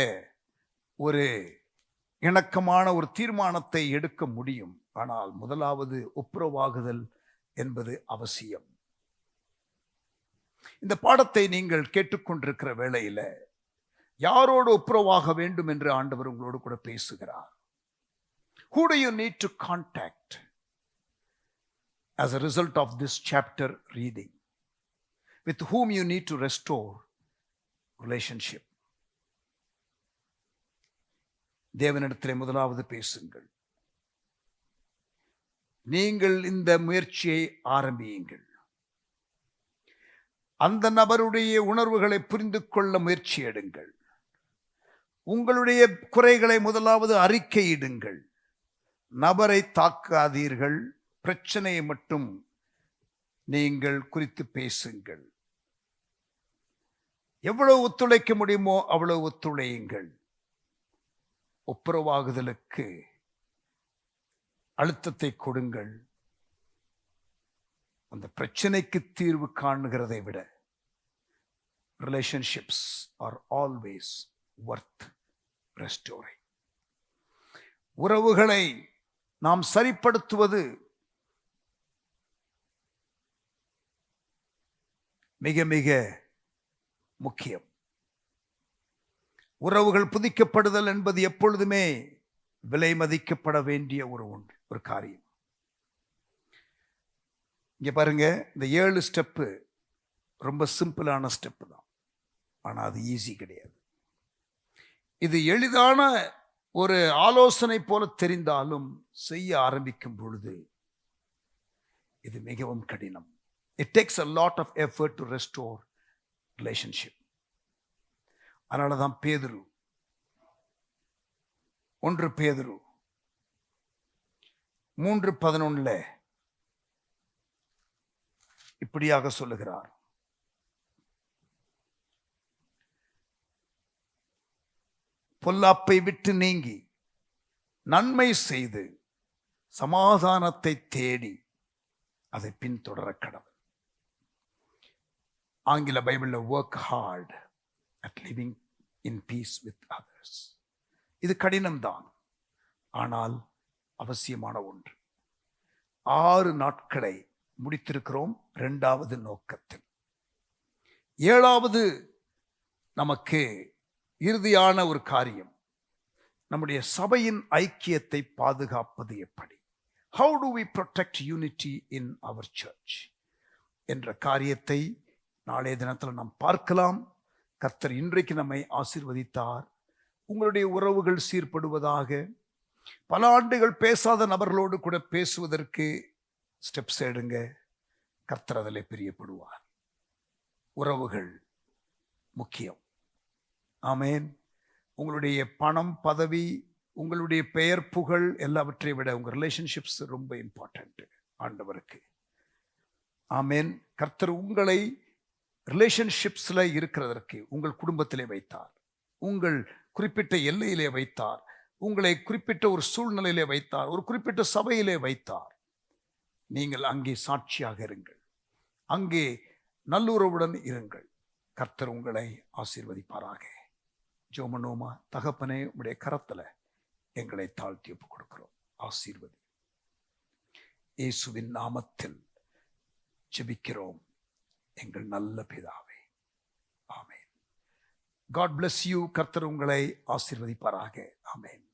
ஒரு இணக்கமான ஒரு தீர்மானத்தை எடுக்க முடியும். ஆனால் முதலாவது ஒப்புரவாகுதல் என்பது அவசியம். இந்த பாடத்தை நீங்கள் கேட்டுக்கொண்டிருக்கிற வேளையில யாரோடு ஒப்புரவாக வேண்டும் என்று ஆண்டவர் உங்களோடு கூட பேசுகிறார். Who do you need to contact as a result of this chapter reading? With whom you need to restore relationship? தேவனிடத்திலே முதலாவது பேசுங்கள். நீங்கள் இந்த முயற்சியை ஆரம்பியுங்கள். அந்த நபருடைய உணர்வுகளை புரிந்து கொள்ள முயற்சி எடுங்கள். உங்களுடைய குறைகளை முதலாவது அறிக்கையிடுங்கள். நபரை தாக்காதீர்கள். பிரச்சனையை மட்டும் நீங்கள் குறித்து பேசுங்கள். எவ்வளவு ஒத்துழைக்க முடியுமோ அவ்வளவு ஒத்துழையுங்கள். ஒப்புரவாகுதலுக்கு அழுத்தத்தை கொடுங்கள். அந்த பிரச்சனைக்கு தீர்வு காணுகிறதை விட relationships are always worth restoring. உறவுகளை நாம் சரிப்படுத்துவது மிக மிக முக்கியம். உறவுகள் புதுப்பிக்கப்படுதல் என்பது எப்பொழுதுமே விலை மதிக்கப்பட வேண்டிய ஒரு காரியம். இங்க பாருங்க, இந்த 7 ஸ்டெப்பு ரொம்ப சிம்பிளான ஸ்டெப்பு தான். ஆனால் அது ஈஸி கிடையாது. இது எளிதான ஒரு ஆலோசனை போல தெரிந்தாலும் செய்ய ஆரம்பிக்கும் பொழுது இது மிகவும் கடினம். It takes a lot of effort to restore relationship. அதனால தான் பேதுரு 1 பேதுரு 3:11 இப்படியாக சொல்லுகிறார். பொல்லாப்பை விட்டு நீங்கி நன்மை செய்து சமாதானத்தை தேடி அதை பின்தொடர கடவுள். ஆங்கில பைபிளில் work hard at living in peace with others. இது கடினம்தான், ஆனால் அவசியமான ஒன்று. 6 நாட்களை முடித்திருக்கிறோம் 2வது நோக்கத்தில். 7வது நமக்கு இறுதியான ஒரு காரியம், நம்முடைய சபையின் ஐக்கியத்தை பாதுகாப்பது எப்படி? How do we protect unity in our church என்ற காரியத்தை நாளைய தினத்தில் நாம் பார்க்கலாம். கர்த்தர் இன்றைக்கு நம்மை ஆசீர்வதித்தார். உங்களுடைய உறவுகள் சீர்படுவதாக. பல ஆண்டுகள் பேசாத நபர்களோடு கூட பேசுவதற்கு ஸ்டெப்ஸ் எடுங்க. கர்த்தர் அதில் பிரியப்படுவார். உறவுகள் முக்கியம். ஆமேன். உங்களுடைய பணம், பதவி, உங்களுடைய பெயர், புகழ் எல்லாவற்றை விட உங்கள் ரிலேஷன்ஷிப்ஸ் ரொம்ப இம்பார்ட்டன்ட் ஆண்டவருக்கு. ஆமேன். கர்த்தர் உங்களை ரிலேஷன்ஷிப்ஸில் இருக்கிறதற்கு உங்கள் குடும்பத்திலே வைத்தார். உங்கள் குறிப்பிட்ட எல்லையிலே வைத்தார். உங்களை குறிப்பிட்ட ஒரு சூழ்நிலையிலே வைத்தார். ஒரு குறிப்பிட்ட சபையிலே வைத்தார். நீங்கள் அங்கே சாட்சியாக இருங்கள். அங்கே நல்லுறவுடன் இருங்கள். கர்த்தர் உங்களை ஆசீர்வதிப்பாராக. ஜோமனோமா. தகப்பனே, உடைய கரத்தில் எங்களை தாழ்த்தி ஒப்புக் கொடுக்கிறோம். ஆசீர்வதி. இயேசுவின் நாமத்தில் ஜெபிக்கிறோம் எங்கள் நல்ல பிதாவே. ஆமென். God bless you. கர்த்தர் உங்களை ஆசீர்வதிப்பாராக. ஆமென்.